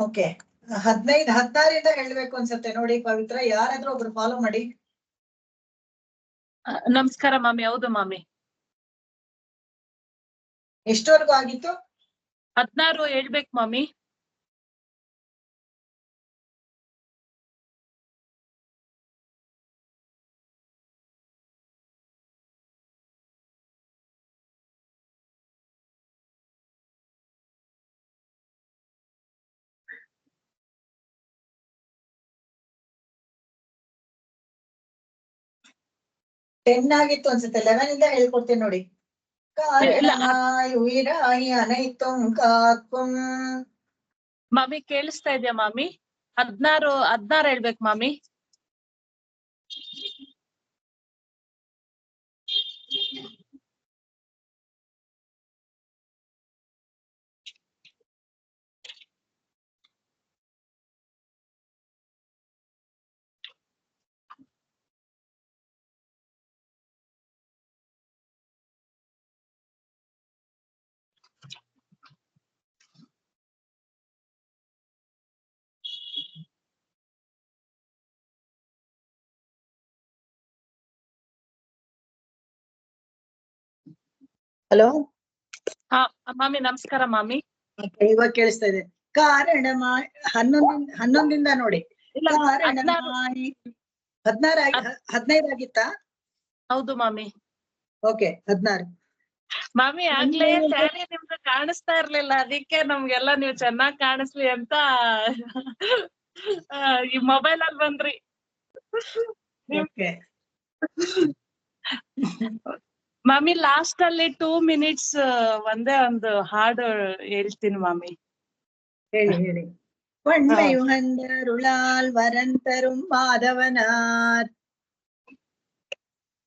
Okay 16 ಹೇಳ್ಬೇಕು ಅನ್ಸುತ್ತೆ ನೋಡಿ ಪವಿತ್ರ, ಯಾರಾದ್ರೂ ಒಬ್ರು ಫಾಲೋ ಮಾಡಿ. ನಮಸ್ಕಾರ ಮಾಮಿ. ಹೌದು ಮಾಮಿ. ಎಷ್ಟವರೆಗೂ ಆಗಿತ್ತು? 16 ಹೇಳ್ಬೇಕು ಮಾಮಿ. ಟೆನ್ ಆಗಿತ್ತು ಅನ್ಸುತ್ತೆ. 11 ಇಂದ ಹೇಳ್ಕೊಡ್ತೀನಿ ನೋಡಿ. ಮಾಮಿ ಕೇಳಿಸ್ತಾ ಇದೆಯಾ ಮಾಮಿ? 16 ಹೇಳ್ಬೇಕು ಮಾಮಿ. ಹಲೋ ಹಾ ಮಾಮಿ ನಮಸ್ಕಾರ ಮಾಮಿ. ಇವಾಗ ಕೇಳಿಸ್ತಾ ಇದೆ. ಕಾರಣ 11 ನೋಡಿ. 15 ಆಗಿತ್ತಾ? ಹೌದು ಮಾಮಿ. ಓಕೆ 16 ಮಾಮಿ. ಆಗ್ಲೇ ಸ್ಯಾರಿ ನಿಮ್ದು ಕಾಣಿಸ್ತಾ ಇರ್ಲಿಲ್ಲ, ಅದಕ್ಕೆ ನಮ್ಗೆಲ್ಲ ನೀವ್ ಚೆನ್ನಾಗ್ ಕಾಣಿಸ್ಲಿ ಅಂತ ಈ ಮೊಬೈಲ್ ಅಲ್ಲಿ ಬಂದ್ರಿ. ಮಾಮಿ ಲಾಸ್ಟ್ ಅಲ್ಲಿ 2 minutes ಒಂದೇ ಒಂದು ಹಾಡು ಹೇಳ್ತೀನಿ ಮಾಮಿ. ಹೇಳಿ. ಪಣ್ಮೆಯುಹಂದರುಳಾಲ್ ವರಂತರುಂ ಮಾಧವನಾಥ್.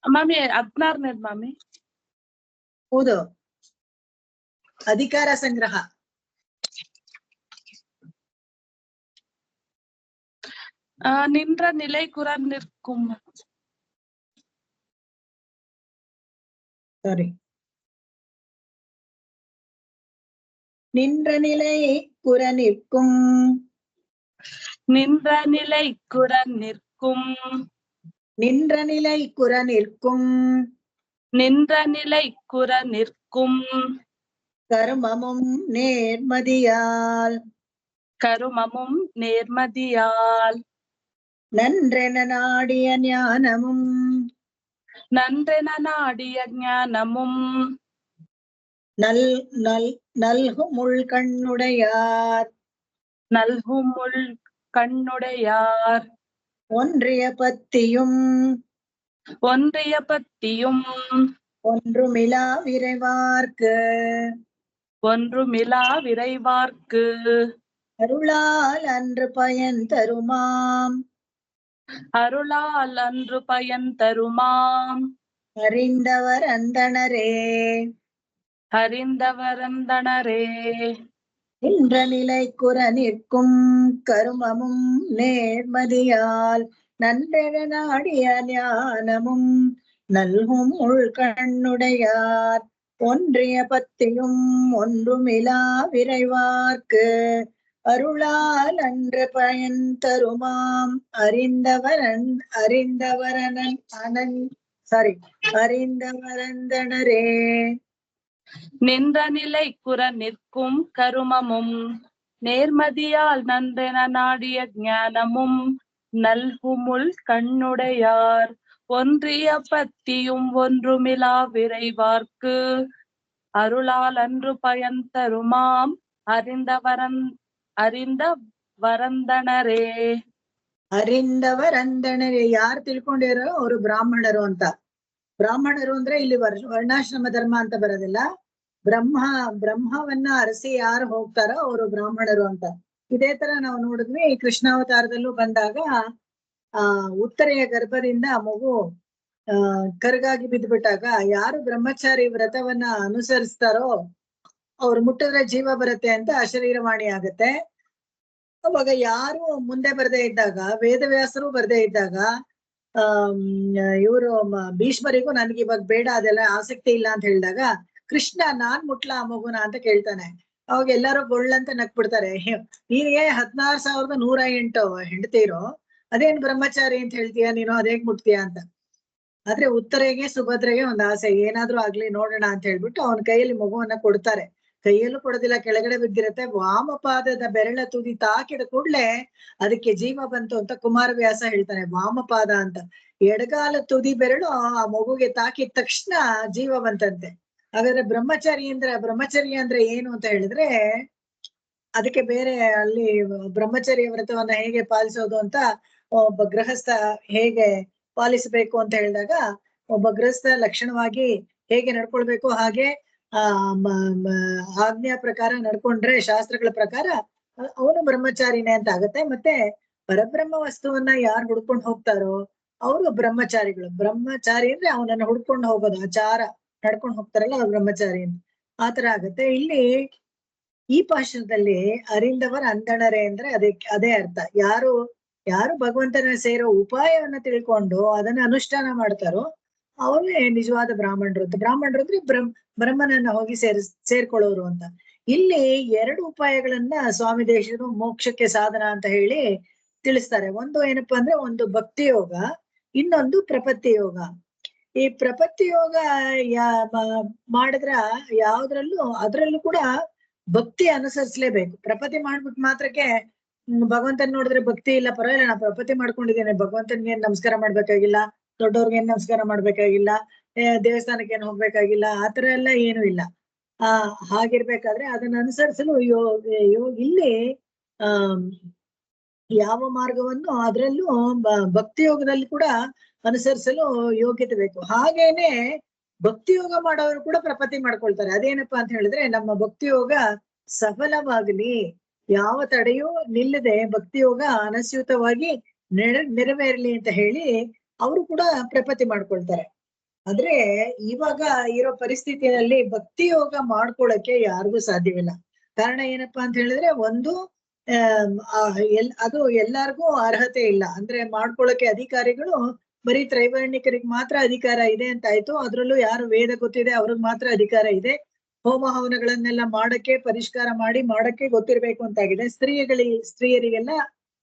ಮಾಮಿ 16ನೇದ್ ಮಾಮಿ. ಹೌದು, ಅಧಿಕಾರ ಸಂಗ್ರಹ. ನಿன்ற நிலை குரல் நிற்கும். ಸಾರಿ, நின்ற நிலை குற நிற்கும். நின்ற நிலை குற நிற்கும். நின்ற நிலை குற நிற்கும். நின்ற நிலை குற நிற்கும். கருமமும் நேர்மதியால். கருமமும் நேர்மதியால். நன்றென நாடிய ஞானமும். நன்றென நாடிய ஞானமும். நல்குமுள் கண்ணுடையார். நல்குமுள் கண்ணுடையார். ஒன்றிய பத்தியும். ஒன்றிய பத்தியும். ஒன்றுமிலா விரைவார்க்கு. ஒன்றுமிலா விரைவார்க்கு. அருளால் அன்று பயன் தருமாம். அருளால் அன்று பயன் தருமாம். அறிந்தவர் அந்தணரே. அறிந்தவர் அந்தணரே. நின்ற நிலை குற நிற்கும் கருமமும் நேர்மதியால். நன்றென நாடிய ஞானமும் நல்கும் உள்கண்ணுடையார். ஒன்றிய பத்தியும் ஒன்றுமிலா விரைவார்க்கு. அருளால் அன்று பயன் தருமாம். அறிந்தவரந்தணரே. நின்ற நிலை குற நிற்கும் கருமமும் நேர்மதியால் நன்றென நாடிய ஞானமும் நல்குமுள் கண்ணுடையார். ஒன்றிய பத்தியும் ஒன்றுமிலா விரைவார்க்கு. அருளால் அன்று பயன் தருமாம். அறிந்தவரந்தணரೇ. அறிந்தವರಂದಣರೇ. ಯಾರು ತಿಳ್ಕೊಂಡಿರೋ ಅವರು ಬ್ರಾಹ್ಮಣರು ಅಂತ. ಬ್ರಾಹ್ಮಣರು ಅಂದ್ರೆ ಇಲ್ಲಿ ವರ್ಣಾಶ್ರಮ ಧರ್ಮ ಅಂತ ಬರೋದಿಲ್ಲ. ಬ್ರಹ್ಮವನ್ನ ಅರಸಿ ಯಾರು ಹೋಗ್ತಾರೋ ಅವರು ಬ್ರಾಹ್ಮಣರು ಅಂತ. ಇದೇ ತರ ನಾವು ನೋಡಿದ್ವಿ ಕೃಷ್ಣಾವತಾರದಲ್ಲೂ ಬಂದಾಗ ಉತ್ತರೆಯ ಗರ್ಭದಿಂದ ಮಗು ಕರಗಾಗಿ ಬಿದ್ದ್ಬಿಟ್ಟಾಗ ಯಾರು ಬ್ರಹ್ಮಚಾರಿ ವ್ರತವನ್ನ ಅನುಸರಿಸ್ತಾರೋ ಅವ್ರು ಮುಟ್ಟಿದ್ರೆ ಜೀವ ಬರುತ್ತೆ ಅಂತ ಅಶರೀರವಾಣಿ ಆಗತ್ತೆ. ಅವಾಗ ಯಾರು ಮುಂದೆ ಬರದೇ ಇದ್ದಾಗ, ವೇದವ್ಯಾಸರು ಬರದೇ ಇದ್ದಾಗ, ಇವರು ಭೀಷ್ಮರಿಗೂ ನನ್ಗೆ ಇವಾಗ ಬೇಡ, ಅದೆಲ್ಲ ಆಸಕ್ತಿ ಇಲ್ಲ ಅಂತ ಹೇಳಿದಾಗ ಕೃಷ್ಣ ನಾನ್ ಮುಟ್ಲಾ ಆ ಮಗುನ ಅಂತ ಕೇಳ್ತಾನೆ. ಅವಾಗ ಎಲ್ಲಾರು ಗೊಳ್ಳಂತ ನಕ್ಬಿಡ್ತಾರೆ. ನೀನಿಗೆ 16,108 ಹೆಂಡತಿರು, ಅದೇನ್ ಬ್ರಹ್ಮಚಾರಿ ಅಂತ ಹೇಳ್ತೀಯ ನೀನು, ಅದೇಗ್ ಮುಟ್ತೀಯ ಅಂತ. ಆದ್ರೆ ಉತ್ತರೆಗೆ ಸುಭದ್ರೆಗೆ ಒಂದ್ ಆಸೆ, ಏನಾದ್ರೂ ಆಗ್ಲಿ ನೋಡೋಣ ಅಂತ ಹೇಳ್ಬಿಟ್ಟು ಅವನ ಕೈಯಲ್ಲಿ ಮಗುವನ್ನ ಕೊಡ್ತಾರೆ. ಕೈಯಲ್ಲೂ ಕೊಡೋದಿಲ್ಲ, ಕೆಳಗಡೆ ಬಿದ್ದಿರತ್ತೆ. ವಾಮಪಾದದ ಬೆರಳ ತುದಿ ತಾಕಿದ ಕೂಡ್ಲೆ ಅದಕ್ಕೆ ಜೀವ ಬಂತು ಅಂತ ಕುಮಾರವ್ಯಾಸ ಹೇಳ್ತಾನೆ. ವಾಮಪಾದ ಅಂತ ಎಡಗಾಲ ತುದಿ ಬೆರಳು ಆ ಮಗುಗೆ ತಾಕಿದ ತಕ್ಷಣ ಜೀವ ಬಂತಂತೆ. ಹಾಗಾದ್ರೆ ಬ್ರಹ್ಮಚರ್ಯ ಅಂದ್ರೆ ಏನು ಅಂತ ಹೇಳಿದ್ರೆ, ಅದಕ್ಕೆ ಬೇರೆ ಅಲ್ಲಿ ಬ್ರಹ್ಮಚರ್ಯ ವ್ರತವನ್ನ ಹೇಗೆ ಪಾಲಿಸೋದು ಅಂತ, ಒಬ್ಬ ಗೃಹಸ್ಥ ಹೇಗೆ ಪಾಲಿಸಬೇಕು ಅಂತ ಹೇಳಿದಾಗ, ಒಬ್ಬ ಗೃಹಸ್ಥ ಲಕ್ಷಣವಾಗಿ ಹೇಗೆ ನಡ್ಕೊಳ್ಬೇಕು ಹಾಗೆ ಆಜ್ಞಾ ಪ್ರಕಾರ ನಡ್ಕೊಂಡ್ರೆ, ಶಾಸ್ತ್ರಗಳ ಪ್ರಕಾರ ಅವನು ಬ್ರಹ್ಮಚಾರಿನೇ ಅಂತ ಆಗತ್ತೆ. ಮತ್ತೆ ಪರಬ್ರಹ್ಮ ವಸ್ತುವನ್ನ ಯಾರು ಹುಡ್ಕೊಂಡು ಹೋಗ್ತಾರೋ ಅವರು ಬ್ರಹ್ಮಚಾರಿಗಳು. ಬ್ರಹ್ಮಚಾರಿ ಅಂದ್ರೆ ಅವನನ್ನ ಹುಡ್ಕೊಂಡು ಹೋಗೋದು, ಆಚಾರ ನಡ್ಕೊಂಡು ಹೋಗ್ತಾರಲ್ಲ ಅವ್ರು ಬ್ರಹ್ಮಚಾರಿ ಅಂತ. ಆತರ ಆಗತ್ತೆ. ಇಲ್ಲಿ ಈ ಪಾಶದಲ್ಲಿ ಅರಿಂದವರ ಅಂದಣರೆ ಅಂದ್ರೆ ಅದೇ ಅರ್ಥ. ಯಾರು ಭಗವಂತನ ಸೇರೋ ಉಪಾಯವನ್ನ ತಿಳ್ಕೊಂಡು ಅದನ್ನ ಅನುಷ್ಠಾನ ಮಾಡ್ತಾರೋ ಅವರೇ ನಿಜವಾದ ಬ್ರಾಹ್ಮಣರು ಅಂತ. ಬ್ರಾಹ್ಮಣರು ಅಂದ್ರೆ ಬ್ರಹ್ಮನನ್ನ ಹೋಗಿ ಸೇರ್ಕೊಳ್ಳೋರು ಅಂತ. ಇಲ್ಲಿ 2 ಉಪಾಯಗಳನ್ನ ಸ್ವಾಮಿ ದೇಶರು ಮೋಕ್ಷಕ್ಕೆ ಸಾಧನ ಅಂತ ಹೇಳಿ ತಿಳಿಸ್ತಾರೆ. ಒಂದು ಏನಪ್ಪಾ ಅಂದ್ರೆ, ಒಂದು ಭಕ್ತಿ ಯೋಗ, ಇನ್ನೊಂದು ಪ್ರಪತ್ತಿ ಯೋಗ. ಈ ಪ್ರಪತ್ತಿ ಯೋಗ ಮಾಡಿದ್ರ ಅದ್ರಲ್ಲೂ ಕೂಡ ಭಕ್ತಿ ಅನುಸರಿಸಲೇಬೇಕು. ಪ್ರಪತ್ತಿ ಮಾಡ್ಬಿಟ್ಟು ಮಾತ್ರಕ್ಕೆ ಭಗವಂತನ್ ನೋಡಿದ್ರೆ ಭಕ್ತಿ ಇಲ್ಲ, ಪರವಾಗಿಲ್ಲ ನಾ ಪ್ರಪತ್ತಿ ಮಾಡ್ಕೊಂಡಿದ್ದೇನೆ, ಭಗವಂತನ್ಗೆ ನಮಸ್ಕಾರ ಮಾಡ್ಬೇಕಾಗಿಲ್ಲ, ದೊಡ್ಡವ್ರಿಗೆ ನಮಸ್ಕಾರ ಮಾಡ್ಬೇಕಾಗಿಲ್ಲ, ದೇವಸ್ಥಾನಕ್ಕೆ ಏನ್ ಹೋಗ್ಬೇಕಾಗಿಲ್ಲ, ಆತರ ಎಲ್ಲ ಏನು ಇಲ್ಲ. ಹಾಗಿರ್ಬೇಕಾದ್ರೆ ಅದನ್ನ ಅನುಸರಿಸಲು ಇಲ್ಲಿ ಯಾವ ಮಾರ್ಗವನ್ನು ಅದರಲ್ಲೂ ಭಕ್ತಿ ಯೋಗದಲ್ಲಿ ಕೂಡ ಅನುಸರಿಸಲು ಯೋಗ್ಯತೆ ಬೇಕು. ಹಾಗೇನೆ ಭಕ್ತಿ ಯೋಗ ಮಾಡೋರು ಕೂಡ ಪ್ರಪತ್ತಿ ಮಾಡ್ಕೊಳ್ತಾರೆ. ಅದೇನಪ್ಪಾ ಅಂತ ಹೇಳಿದ್ರೆ, ನಮ್ಮ ಭಕ್ತಿ ಯೋಗ ಸಫಲವಾಗಲಿ, ಯಾವ ತಡೆಯೂ ನಿಲ್ಲದೆ ಭಕ್ತಿ ಯೋಗ ಅನಸ್ಯೂತವಾಗಿ ನೆರವೇರಲಿ ಅಂತ ಹೇಳಿ ಅವರು ಕೂಡ ಪ್ರಪತ್ತಿ ಮಾಡ್ಕೊಳ್ತಾರೆ. ಆದ್ರೆ ಇವಾಗ ಇರೋ ಪರಿಸ್ಥಿತಿಯಲ್ಲಿ ಭಕ್ತಿ ಯೋಗ ಮಾಡ್ಕೊಳಕ್ಕೆ ಯಾರಿಗೂ ಸಾಧ್ಯವಿಲ್ಲ. ಕಾರಣ ಏನಪ್ಪಾ ಅಂತ ಹೇಳಿದ್ರೆ, ಒಂದು ಅದು ಎಲ್ಲಾರ್ಗೂ ಅರ್ಹತೆ ಇಲ್ಲ. ಅಂದ್ರೆ ಮಾಡ್ಕೊಳಕ್ಕೆ ಅಧಿಕಾರಿಗಳು ಬರೀ ತ್ರೈವರ್ಣಿಕರಿಗೆ ಮಾತ್ರ ಅಧಿಕಾರ ಇದೆ ಅಂತ ಆಯ್ತು. ಅದ್ರಲ್ಲೂ ಯಾರು ವೇದ ಗೊತ್ತಿದೆ ಅವ್ರಿಗೆ ಮಾತ್ರ ಅಧಿಕಾರ ಇದೆ. ಹೋಮ ಹವನಗಳನ್ನೆಲ್ಲ ಪರಿಷ್ಕಾರ ಮಾಡಕ್ಕೆ ಗೊತ್ತಿರ್ಬೇಕು ಅಂತಾಗಿದೆ. ಸ್ತ್ರೀಯರಿಗೆಲ್ಲ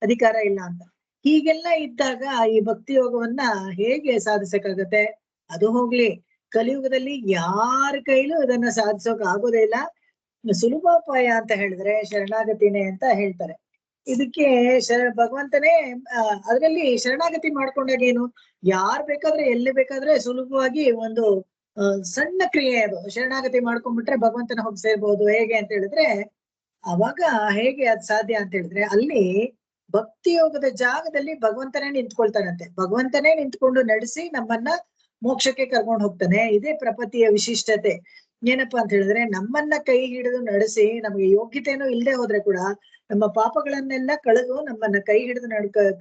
ಅಧಿಕಾರ ಇಲ್ಲ ಅಂತ. ಹೀಗೆಲ್ಲ ಇದ್ದಾಗ ಈ ಭಕ್ತಿ ಯೋಗವನ್ನ ಹೇಗೆ ಸಾಧಿಸಕ್ಕಾಗತ್ತೆ? ಅದು ಹೋಗ್ಲಿ, ಕಲಿಯುಗದಲ್ಲಿ ಯಾರ ಕೈಲೂ ಇದನ್ನ ಸಾಧಿಸೋಕ್ ಆಗೋದೇ ಇಲ್ಲ. ಸುಲಭೋಪಾಯ ಅಂತ ಹೇಳಿದ್ರೆ ಶರಣಾಗತಿನೇ ಅಂತ ಹೇಳ್ತಾರೆ. ಇದಕ್ಕೆ ಭಗವಂತನೇ ಅದ್ರಲ್ಲಿ ಶರಣಾಗತಿ ಮಾಡ್ಕೊಂಡಾಗ ಏನು, ಯಾರ್ ಬೇಕಾದ್ರೆ ಎಲ್ಲಿ ಬೇಕಾದ್ರೆ ಸುಲಭವಾಗಿ ಒಂದು ಸಣ್ಣ ಕ್ರಿಯೆ ಅದು. ಶರಣಾಗತಿ ಮಾಡ್ಕೊಂಡ್ಬಿಟ್ರೆ ಭಗವಂತನ ಹೋಗಿ ಸೇರ್ಬೋದು. ಹೇಗೆ ಅಂತ ಹೇಳಿದ್ರೆ, ಅವಾಗ ಹೇಗೆ ಅದ್ ಸಾಧ್ಯ ಅಂತ ಹೇಳಿದ್ರೆ, ಅಲ್ಲಿ ಭಕ್ತಿ ಯೋಗದ ಜಾಗದಲ್ಲಿ ಭಗವಂತನೇ ನಿಂತ್ಕೊಳ್ತಾನಂತೆ. ಭಗವಂತನೇ ನಿಂತ್ಕೊಂಡು ನಡೆಸಿ ನಮ್ಮನ್ನ ಮೋಕ್ಷಕ್ಕೆ ಕರ್ಕೊಂಡು ಹೋಗ್ತಾನೆ. ಇದೇ ಪ್ರಪತ್ತಿಯ ವಿಶಿಷ್ಟತೆ. ಏನಪ್ಪಾ ಅಂತ ಹೇಳಿದ್ರೆ, ನಮ್ಮನ್ನ ಕೈ ಹಿಡಿದು ನಡೆಸಿ, ನಮ್ಗೆ ಯೋಗ್ಯತೆನೂ ಇಲ್ಲದೆ ಹೋದ್ರೆ ಕೂಡ ನಮ್ಮ ಪಾಪಗಳನ್ನೆಲ್ಲ ಕಳೆದು ನಮ್ಮನ್ನ ಕೈ ಹಿಡಿದು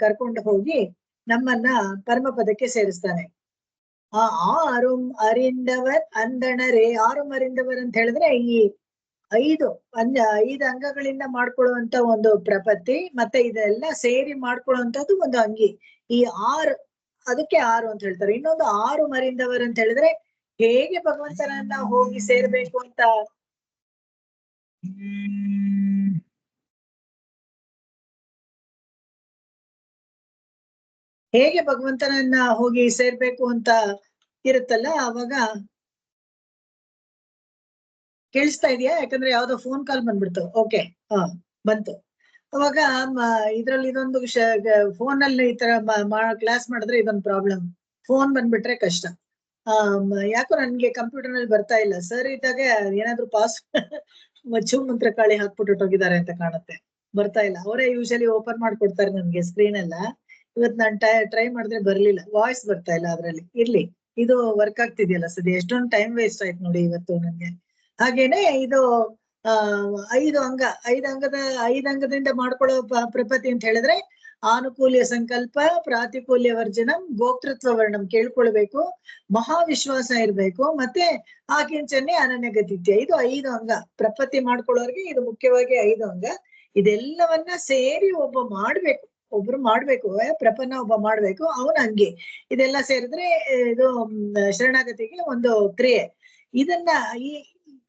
ಕರ್ಕೊಂಡು ಹೋಗಿ ನಮ್ಮನ್ನ ಪರಮ ಪದಕ್ಕೆ ಸೇರಿಸ್ತಾನೆ. ಆರುಂ ಅರಿಂದವರ್ ಅಂದಣರೆ. ಆರುಂ ಅರಿಂದವರ್ ಅಂತ ಹೇಳಿದ್ರೆ ಈ 5 ಅಂಗಗಳಿಂದ ಮಾಡ್ಕೊಳ್ಳುವಂತ ಒಂದು ಪ್ರಪತ್ತಿ, ಮತ್ತೆ ಇದೆಲ್ಲ ಸೇರಿ ಮಾಡ್ಕೊಳ್ಳುವಂತದ್ದು ಒಂದು ಅಂಗಿ. ಈ 6 ಅದಕ್ಕೆ 6 ಅಂತ ಹೇಳ್ತಾರೆ. ಇನ್ನೊಂದು 6 ಮರಿಂದವರ್ ಅಂತ ಹೇಳಿದ್ರೆ, ಹೇಗೆ ಭಗವಂತನನ್ನ ಹೋಗಿ ಸೇರ್ಬೇಕು ಅಂತ ಇರುತ್ತಲ್ಲ, ಅವಾಗ ಕೇಳಿಸ್ತಾ ಇದೆಯಾ? ಯಾಕಂದ್ರೆ ಯಾವ್ದೋ ಫೋನ್ ಕಾಲ್ ಬಂದ್ಬಿಡ್ತು. ಓಕೆ, ಬಂತು. ಅವಾಗ ಇದ್ರಲ್ಲಿ ಇದೊಂದು ಫೋನ್ ಅಲ್ಲಿ ಈ ತರ ಕ್ಲಾಸ್ ಮಾಡಿದ್ರೆ ಇದೊಂದು ಪ್ರಾಬ್ಲಮ್. ಫೋನ್ ಬಂದ್ಬಿಟ್ರೆ ಕಷ್ಟ. ಯಾಕೋ ನನ್ಗೆ ಕಂಪ್ಯೂಟರ್ ನಲ್ಲಿ ಬರ್ತಾ ಇಲ್ಲ. ಸರ್ ಇದ್ದಾಗ ಏನಾದ್ರು ಪಾಸ್ ಮಚ್ಚು ಮಂತ್ರ ಕಾಳಿ ಹೋಗಿದ್ದಾರೆ ಅಂತ ಕಾಣುತ್ತೆ. ಬರ್ತಾ ಇಲ್ಲ. ಅವರೇ ಯೂಶಲಿ ಓಪನ್ ಮಾಡ್ಕೊಡ್ತಾರೆ ನನ್ಗೆ ಸ್ಕ್ರೀನ್ ಎಲ್ಲ. ಇವತ್ ನಾನ್ ಟ್ರೈ ಮಾಡಿದ್ರೆ ಬರ್ಲಿಲ್ಲ, ವಾಯ್ಸ್ ಬರ್ತಾ ಇಲ್ಲ ಅದ್ರಲ್ಲಿ. ಇರ್ಲಿ, ಇದು ವರ್ಕ್ ಆಗ್ತಿದೆಯಲ್ಲ ಸದ್ಯ. ಎಷ್ಟೊಂದು ಟೈಮ್ ವೇಸ್ಟ್ ಆಯ್ತು ನೋಡಿ ಇವತ್ತು ನನ್ಗೆ. ಹಾಗೇನೆ ಇದು 5 ಅಂಗದಿಂದ ಮಾಡ್ಕೊಳ್ಳೋ ಪ್ರಪತ್ತಿ ಅಂತ ಹೇಳಿದ್ರೆ, ಆನುಕೂಲ್ಯ ಸಂಕಲ್ಪ, ಪ್ರಾತಿಕೂಲ್ಯ ವರ್ಜನಂ, ಗೋಕ್ತೃತ್ವ ವರ್ಣಂ ಕೇಳ್ಕೊಳ್ಬೇಕು, ಮಹಾವಿಶ್ವಾಸ ಇರ್ಬೇಕು, ಮತ್ತೆ ಆಕಿಂಚನ್ನೇ ಅನನ್ಯಗತಿತ್ಯ. ಇದು 5 ಅಂಗ. ಪ್ರಪತ್ತಿ ಮಾಡ್ಕೊಳ್ಳೋರ್ಗೆ ಇದು ಮುಖ್ಯವಾಗಿ 5 ಅಂಗ. ಇದೆಲ್ಲವನ್ನ ಸೇರಿ ಒಬ್ರು ಮಾಡ್ಬೇಕು. ಪ್ರಪನ್ನ ಒಬ್ಬ ಮಾಡ್ಬೇಕು, ಅವನ ಅಂಗಿ. ಇದೆಲ್ಲ ಸೇರಿದ್ರೆ ಇದು ಶರಣಾಗತಿಗೆ ಒಂದು ಕ್ರಿಯೆ. ಇದನ್ನ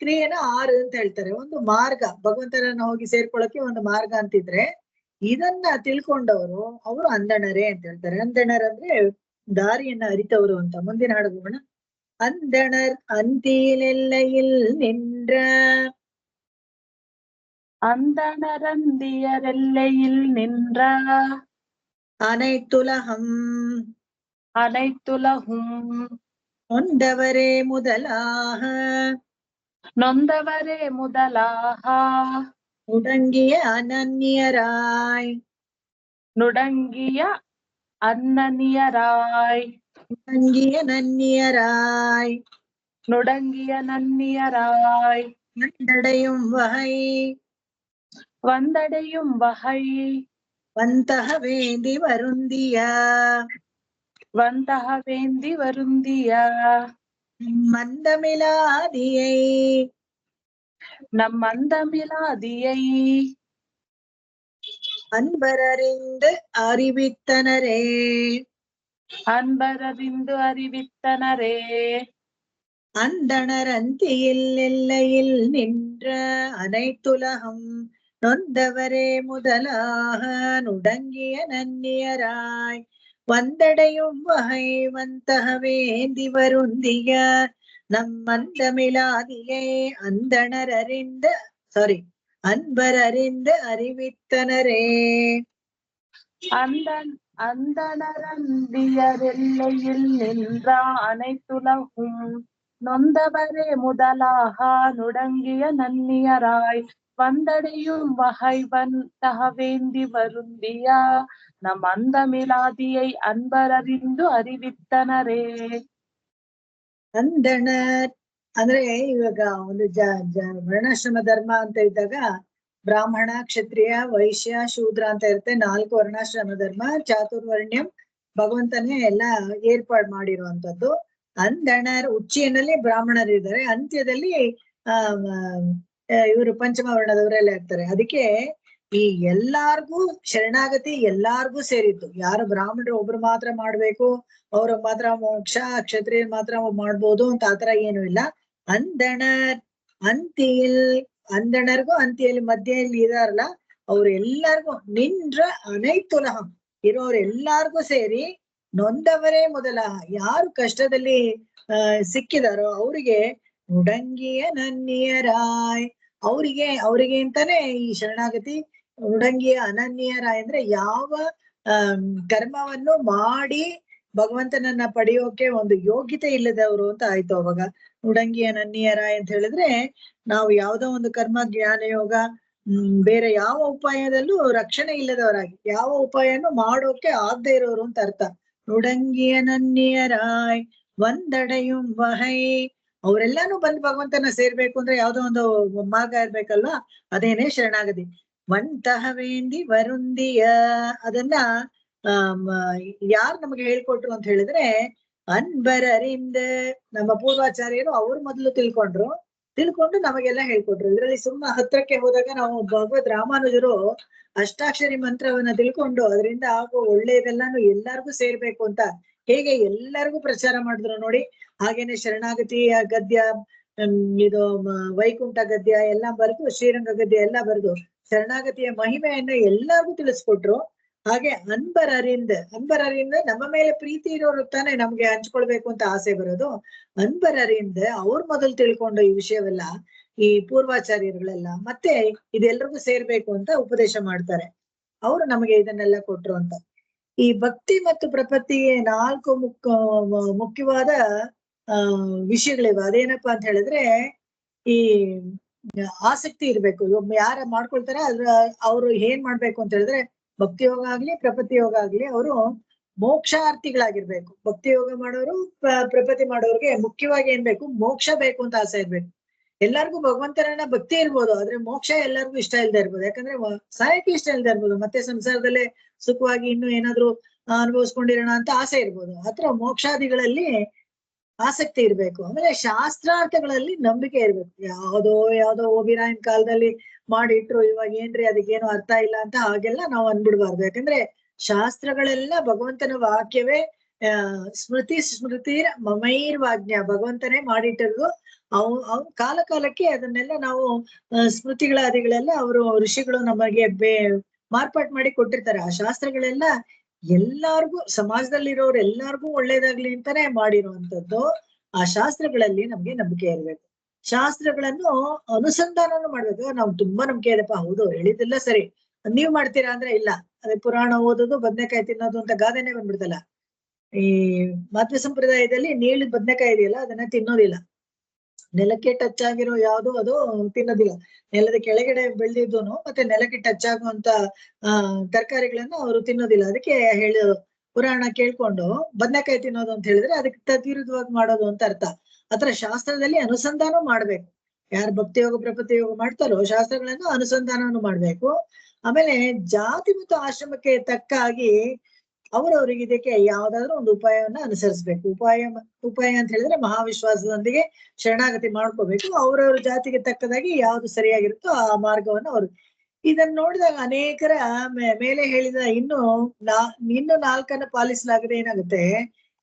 ಕ್ರಿಯೆನ 6 ಅಂತ ಹೇಳ್ತಾರೆ. ಒಂದು ಮಾರ್ಗ, ಭಗವಂತನನ್ನ ಹೋಗಿ ಸೇರ್ಕೊಳ್ಳೋಕೆ ಒಂದು ಮಾರ್ಗ ಅಂತಿದ್ರೆ, ಇದನ್ನ ತಿಳ್ಕೊಂಡವರು ಅವರು ಅಂದಣರೇ ಅಂತ ಹೇಳ್ತಾರೆ. ಅಂದಣರಂದ್ರೆ ದಾರಿಯನ್ನ ಅರಿತವರು ಅಂತ. ಮುಂದಿನ ಹಾಡು ಹೋಗೋಣ. அந்தணர் அந்தியிலெல்லையில் நின்ற அந்தணரந்தியரெல்லையில் நின்ற அனைத்துலகம் அனைத்துலகும் நொந்தவரே முதலாக நொந்தவரே முதலாக முடங்கிய அனன்யராய் நுடங்கிய அன்னனியராய் முடங்கிய நன்னியராய் நுடங்கிய நன்னியராய் வந்தடையும் வகை வந்தடையும் வகை வந்தக வேண்டி வருந்திய வந்தக வேந்தி வருந்திய மந்தமிலாதியை நம் மந்தமிலாதியை அன்பரறிந்து அறிவித்தனரே அன்பரறிந்து அறிவித்தனரே அந்தணர் அந்தியில் எல்லையில் நின்ற அனைத்துலகம் நொந்தவரே முதலாக நுடங்கிய நன்னியராய் வந்தடையும் வகை வந்தக வேந்தி வருந்திய நம் மந்தமிலாதியை அன்பர் அறிந்து அறிவித்தனரே. அந்தணரந்தியரெல்லையில் நின்ற அனைத்துலகும் நொந்தவரே முதலாக நுடங்கிய நன்னியராய் வந்தடையும் வகை வந்தக வேந்தி வருந்திய நம் அந்தமிலாதியை அன்பரறிந்து அறிவித்தனರೇ. ಅಂದಣರ್ ಅಂದ್ರೆ ಇವಾಗ ಒಂದು ವರ್ಣಾಶ್ರಮ ಧರ್ಮ ಅಂತ ಇದ್ದಾಗ ಬ್ರಾಹ್ಮಣ, ಕ್ಷತ್ರಿಯ, ವೈಶ್ಯ, ಶೂದ್ರ ಅಂತ ಇರುತ್ತೆ. 4 ವರ್ಣಾಶ್ರಮ ಧರ್ಮ. ಚಾತುರ್ವರ್ಣ್ಯಂ ಭಗವಂತನೇ ಎಲ್ಲ ಏರ್ಪಾಡು ಮಾಡಿರುವಂತದ್ದು. ಅಂದಣರ್ ಉಚ್ಚಿಯಲ್ಲಿ ಬ್ರಾಹ್ಮಣರಿದ್ದಾರೆ, ಅಂತ್ಯದಲ್ಲಿ ಇವರು ಪಂಚಮ ವರ್ಣದವರೆಲ್ಲ ಇರ್ತಾರೆ. ಅದಕ್ಕೆ ಈ ಎಲ್ಲಾರ್ಗೂ ಶರಣಾಗತಿ ಎಲ್ಲಾರ್ಗೂ ಸೇರಿತ್ತು. ಯಾರು ಬ್ರಾಹ್ಮಣರು ಒಬ್ರು ಮಾತ್ರ ಮಾಡ್ಬೇಕು, ಅವ್ರಿಗೆ ಮಾತ್ರ ಮೋಕ್ಷ, ಕ್ಷತ್ರಿಯ ಮಾತ್ರ ಮಾಡ್ಬೋದು ಅಂತ ಆತರ ಏನು ಇಲ್ಲ. ಅಂದಣರ್ಗೂ ಅಂತಿಯಲ್ಲಿ ಮಧ್ಯೆಯಲ್ಲಿ ಇದಾರಲ್ಲ ಅವ್ರು ಎಲ್ಲಾರ್ಗು ನಿಂದ್ರ ಅನೈತುಲಹಂ ಇರೋರು ಎಲ್ಲಾರ್ಗೂ ಸೇರಿ ನೊಂದವರೇ ಮೊದಲ ಯಾರು ಕಷ್ಟದಲ್ಲಿ ಸಿಕ್ಕಿದಾರೋ ಅವ್ರಿಗೆ ಉಡಂಗಿಯ ನನ್ನಿಯರಾಯ್ ಅವ್ರಿಗೆ ಅಂತಾನೆ ಈ ಶರಣಾಗತಿ. ಉಡಂಗಿಯ ಅನನ್ಯರಾಯ್ ಅಂದ್ರೆ ಯಾವ ಕರ್ಮವನ್ನು ಮಾಡಿ ಭಗವಂತನನ್ನ ಪಡೆಯೋಕೆ ಒಂದು ಯೋಗ್ಯತೆ ಇಲ್ಲದವರು ಅಂತ ಆಯ್ತು. ಅವಾಗ ಉಡಂಗಿಯ ನನ್ನಿಯರಾಯ್ ಅಂತ ಹೇಳಿದ್ರೆ ನಾವು ಯಾವ್ದೋ ಒಂದು ಕರ್ಮ, ಜ್ಞಾನ ಯೋಗ, ಬೇರೆ ಯಾವ ಉಪಾಯದಲ್ಲೂ ರಕ್ಷಣೆ ಇಲ್ಲದವರಾಗಿ, ಯಾವ ಉಪಾಯನು ಮಾಡೋಕೆ ಆಗದೆ ಇರೋರು ಅಂತ ಅರ್ಥ. ಉಡಂಗಿಯ ನನ್ನಿಯರಾಯ್ ಒಂದಡೆಯುಂ ವಹೈ ಅವರೆಲ್ಲಾನು ಬಂದು ಭಗವಂತನ ಸೇರ್ಬೇಕು ಅಂದ್ರೆ ಯಾವ್ದೋ ಒಂದು ಮಾರ್ಗ ಇರ್ಬೇಕಲ್ವಾ, ಅದೇನೆ ಶರಣಾಗತಿ. ವಂತಹ ವೇಂದಿ ವರುಂದಿಯ ಅದನ್ನ ಯಾರು ನಮಗೆ ಹೇಳ್ಕೊಟ್ರು ಅಂತ ಹೇಳಿದ್ರೆ ಅನ್ಬರರಿಂದ ನಮ್ಮ ಪೂರ್ವಾಚಾರ್ಯರು ಅವ್ರು ಮೊದಲು ತಿಳ್ಕೊಂಡು ನಮಗೆಲ್ಲ ಹೇಳ್ಕೊಟ್ರು. ಇದರಲ್ಲಿ ಸುಮ್ಮನೆ ಹತ್ರಕ್ಕೆ ಹೋದಾಗ ನಾವು ಭಗವದ್ ರಾಮಾನುಜರು ಅಷ್ಟಾಕ್ಷರಿ ಮಂತ್ರವನ್ನ ತಿಳ್ಕೊಂಡು ಅದರಿಂದ ಆಗೋ ಒಳ್ಳೆಯದೆಲ್ಲಾನು ಎಲ್ಲಾರ್ಗೂ ಸೇರ್ಬೇಕು ಅಂತ ಹೇಗೆ ಎಲ್ಲರಿಗೂ ಪ್ರಚಾರ ಮಾಡಿದ್ರು ನೋಡಿ. ಹಾಗೇನೆ ಶರಣಾಗತಿಯ ಗದ್ಯ, ಇದು ವೈಕುಂಠ ಗದ್ಯ ಎಲ್ಲ ಬರೆದು, ಶ್ರೀರಂಗ ಗದ್ಯ ಎಲ್ಲ ಬರೆದು ಶರಣಾಗತಿಯ ಮಹಿಮೆಯನ್ನ ಎಲ್ಲರಿಗೂ ತಿಳಿಸ್ಕೊಟ್ರು. ಹಾಗೆ ಅನ್ಬರರಿಂದ ನಮ್ಮ ಮೇಲೆ ಪ್ರೀತಿ ಇರೋರು ತಾನೆ ನಮ್ಗೆ ಹಂಚ್ಕೊಳ್ಬೇಕು ಅಂತ ಆಸೆ ಬರೋದು. ಅನ್ಬರರಿಂದ ಅವ್ರು ಮೊದಲು ತಿಳ್ಕೊಂಡು ಈ ವಿಷಯವೆಲ್ಲ ಈ ಪೂರ್ವಾಚಾರ್ಯರುಗಳೆಲ್ಲ ಮತ್ತೆ ಇದೆಲ್ರಿಗೂ ಸೇರ್ಬೇಕು ಅಂತ ಉಪದೇಶ ಮಾಡ್ತಾರೆ. ಅವರು ನಮಗೆ ಇದನ್ನೆಲ್ಲ ಕೊಟ್ರು ಅಂತ. ಈ ಭಕ್ತಿ ಮತ್ತು ಪ್ರಪತ್ತಿಗೆ 4 ಮುಖ್ಯವಾದ ವಿಷಯಗಳಿವೆ. ಅದೇನಪ್ಪಾ ಅಂತ ಹೇಳಿದ್ರೆ ಈ ಆಸಕ್ತಿ ಇರ್ಬೇಕು. ಯಾರ ಮಾಡ್ಕೊಳ್ತಾರೆ ಅವ್ರು ಏನ್ ಮಾಡ್ಬೇಕು ಅಂತ ಹೇಳಿದ್ರೆ ಭಕ್ತಿ ಯೋಗ ಆಗ್ಲಿ ಪ್ರಪತ್ತಿ ಯೋಗ ಆಗ್ಲಿ ಅವರು ಮೋಕ್ಷಾರ್ಥಿಗಳಾಗಿರ್ಬೇಕು. ಭಕ್ತಿ ಯೋಗ ಮಾಡೋರು ಪ್ರಪತ್ತಿ ಮಾಡೋರ್ಗೆ ಮುಖ್ಯವಾಗಿ ಏನ್ ಬೇಕು, ಮೋಕ್ಷ ಬೇಕು ಅಂತ ಆಸೆ ಇರ್ಬೇಕು. ಎಲ್ಲಾರ್ಗು ಭಗವಂತನನ್ನ ಭಕ್ತಿ ಇರ್ಬೋದು, ಆದ್ರೆ ಮೋಕ್ಷ ಎಲ್ಲರಿಗೂ ಇಷ್ಟ ಇಲ್ದೇ ಇರ್ಬೋದು. ಯಾಕಂದ್ರೆ ಸಾಯಕ್ಕೆ ಇಷ್ಟ ಇಲ್ದೇ ಇರ್ಬೋದು, ಮತ್ತೆ ಸಂಸಾರದಲ್ಲೇ ಸುಖವಾಗಿ ಇನ್ನು ಏನಾದ್ರು ಅನುಭವಿಸ್ಕೊಂಡಿರೋಣ ಅಂತ ಆಸೆ ಇರ್ಬೋದು. ಆತರ ಮೋಕ್ಷಾದಿಗಳಲ್ಲಿ ಆಸಕ್ತಿ ಇರ್ಬೇಕು. ಆಮೇಲೆ ಶಾಸ್ತ್ರಾರ್ಥಗಳಲ್ಲಿ ನಂಬಿಕೆ ಇರ್ಬೇಕು. ಯಾವ್ದೋ ಓಬಿರಾಯನ್ ಕಾಲದಲ್ಲಿ ಮಾಡಿಟ್ರು, ಇವಾಗ ಏನ್ರಿ ಅದಕ್ಕೇನು ಅರ್ಥ ಇಲ್ಲ ಅಂತ ಹಾಗೆಲ್ಲ ನಾವು ಅನ್ಬಿಡ್ಬಾರ್ದು. ಯಾಕಂದ್ರೆ ಶಾಸ್ತ್ರಗಳೆಲ್ಲ ಭಗವಂತನ ವಾಕ್ಯವೇ, ಸ್ಮೃತಿ ಸ್ಮೃತಿ ಮಮೈರ್ವಾಜ್ಞ ಭಗವಂತನೇ ಮಾಡಿಟ್ಟಿರೋದು. ಅವ್ ಕಾಲ ಕಾಲಕ್ಕೆ ಅದನ್ನೆಲ್ಲ ನಾವು ಸ್ಮೃತಿಗಳಾದಿಗಳೆಲ್ಲ ಅವರು ಋಷಿಗಳು ನಮಗೆ ಮಾರ್ಪಾಟ್ ಮಾಡಿ ಕೊಟ್ಟಿರ್ತಾರೆ. ಆ ಶಾಸ್ತ್ರಗಳೆಲ್ಲ ಎಲ್ಲಾರ್ಗೂ ಸಮಾಜದಲ್ಲಿರೋರು ಎಲ್ಲಾರ್ಗೂ ಒಳ್ಳೇದಾಗ್ಲಿ ಅಂತಾನೆ ಮಾಡಿರುವಂತದ್ದು. ಆ ಶಾಸ್ತ್ರಗಳಲ್ಲಿ ನಮ್ಗೆ ನಂಬಿಕೆ ಇರ್ಬೇಕು. ಶಾಸ್ತ್ರಗಳನ್ನು ಅನುಸಂಧಾನನು ಮಾಡ್ಬೇಕು. ನಾವು ತುಂಬಾ ನಂಬಿಕೆ ಇದೆಪ್ಪ, ಹೌದು ಹೇಳಿದ್ದೆಲ್ಲ ಸರಿ, ನೀವ್ ಮಾಡ್ತೀರಾ ಅಂದ್ರೆ ಇಲ್ಲ, ಅದೇ ಪುರಾಣ ಓದೋದು ಬದ್ನೆಕಾಯಿ ತಿನ್ನೋದು ಅಂತ ಗಾದೆನೆ ಬಂದ್ಬಿಡ್ತಲ್ಲ. ಈ ಮಾತೃ ಸಂಪ್ರದಾಯದಲ್ಲಿ ನೀಳಿದ ಬದ್ನೆಕಾಯಿ ಇದೆಯಲ್ಲ ಅದನ್ನ ತಿನ್ನೋದಿಲ್ಲ. ನೆಲಕ್ಕೆ ಟಚ್ ಆಗಿರೋ ಯಾವ್ದು ಅದು ತಿನ್ನೋದಿಲ್ಲ. ನೆಲದ ಕೆಳಗಡೆ ಬೆಳೆದಿದ್ದೂನು ಮತ್ತೆ ನೆಲಕ್ಕೆ ಟಚ್ ಆಗುವಂತ ತರಕಾರಿಗಳನ್ನ ಅವರು ತಿನ್ನೋದಿಲ್ಲ. ಅದಕ್ಕೆ ಹೇಳೋದು ಪುರಾಣ ಕೇಳ್ಕೊಂಡು ಬದ್ನೆಕಾಯಿ ತಿನ್ನೋದು ಅಂತ ಹೇಳಿದ್ರೆ ಅದಕ್ಕೆ ತದ್ವಿರುದ್ಧವಾಗಿ ಮಾಡೋದು ಅಂತ ಅರ್ಥ. ಆತರ ಶಾಸ್ತ್ರದಲ್ಲಿ ಅನುಸಂಧಾನ ಮಾಡ್ಬೇಕು. ಯಾರು ಭಕ್ತಿ ಯೋಗ ಪ್ರಪತ್ತಿ ಯೋಗ ಮಾಡ್ತಾರೋ ಶಾಸ್ತ್ರಗಳನ್ನು ಅನುಸಂಧಾನವನ್ನು ಮಾಡ್ಬೇಕು. ಆಮೇಲೆ ಜಾತಿ ಮತ್ತು ಆಶ್ರಮಕ್ಕೆ ತಕ್ಕ ಹಾಗೆ ಅವರವರಿಗೆ ಇದಕ್ಕೆ ಯಾವ್ದಾದ್ರು ಒಂದು ಉಪಾಯವನ್ನ ಅನುಸರಿಸ್ಬೇಕು. ಉಪಾಯ ಅಂತ ಹೇಳಿದ್ರೆ ಮಹಾವಿಶ್ವಾಸದೊಂದಿಗೆ ಶರಣಾಗತಿ ಮಾಡ್ಕೋಬೇಕು. ಅವ್ರವ್ರ ಜಾತಿಗೆ ತಕ್ಕದಾಗಿ ಯಾವ್ದು ಸರಿಯಾಗಿರುತ್ತೋ ಆ ಮಾರ್ಗವನ್ನು ಅವ್ರು ಇದನ್ನ ನೋಡಿದಾಗ ಅನೇಕರ ಮೇಲೆ ಹೇಳಿದ ಇನ್ನು 4 ಪಾಲಿಸಲಾಗದೆ ಏನಾಗುತ್ತೆ,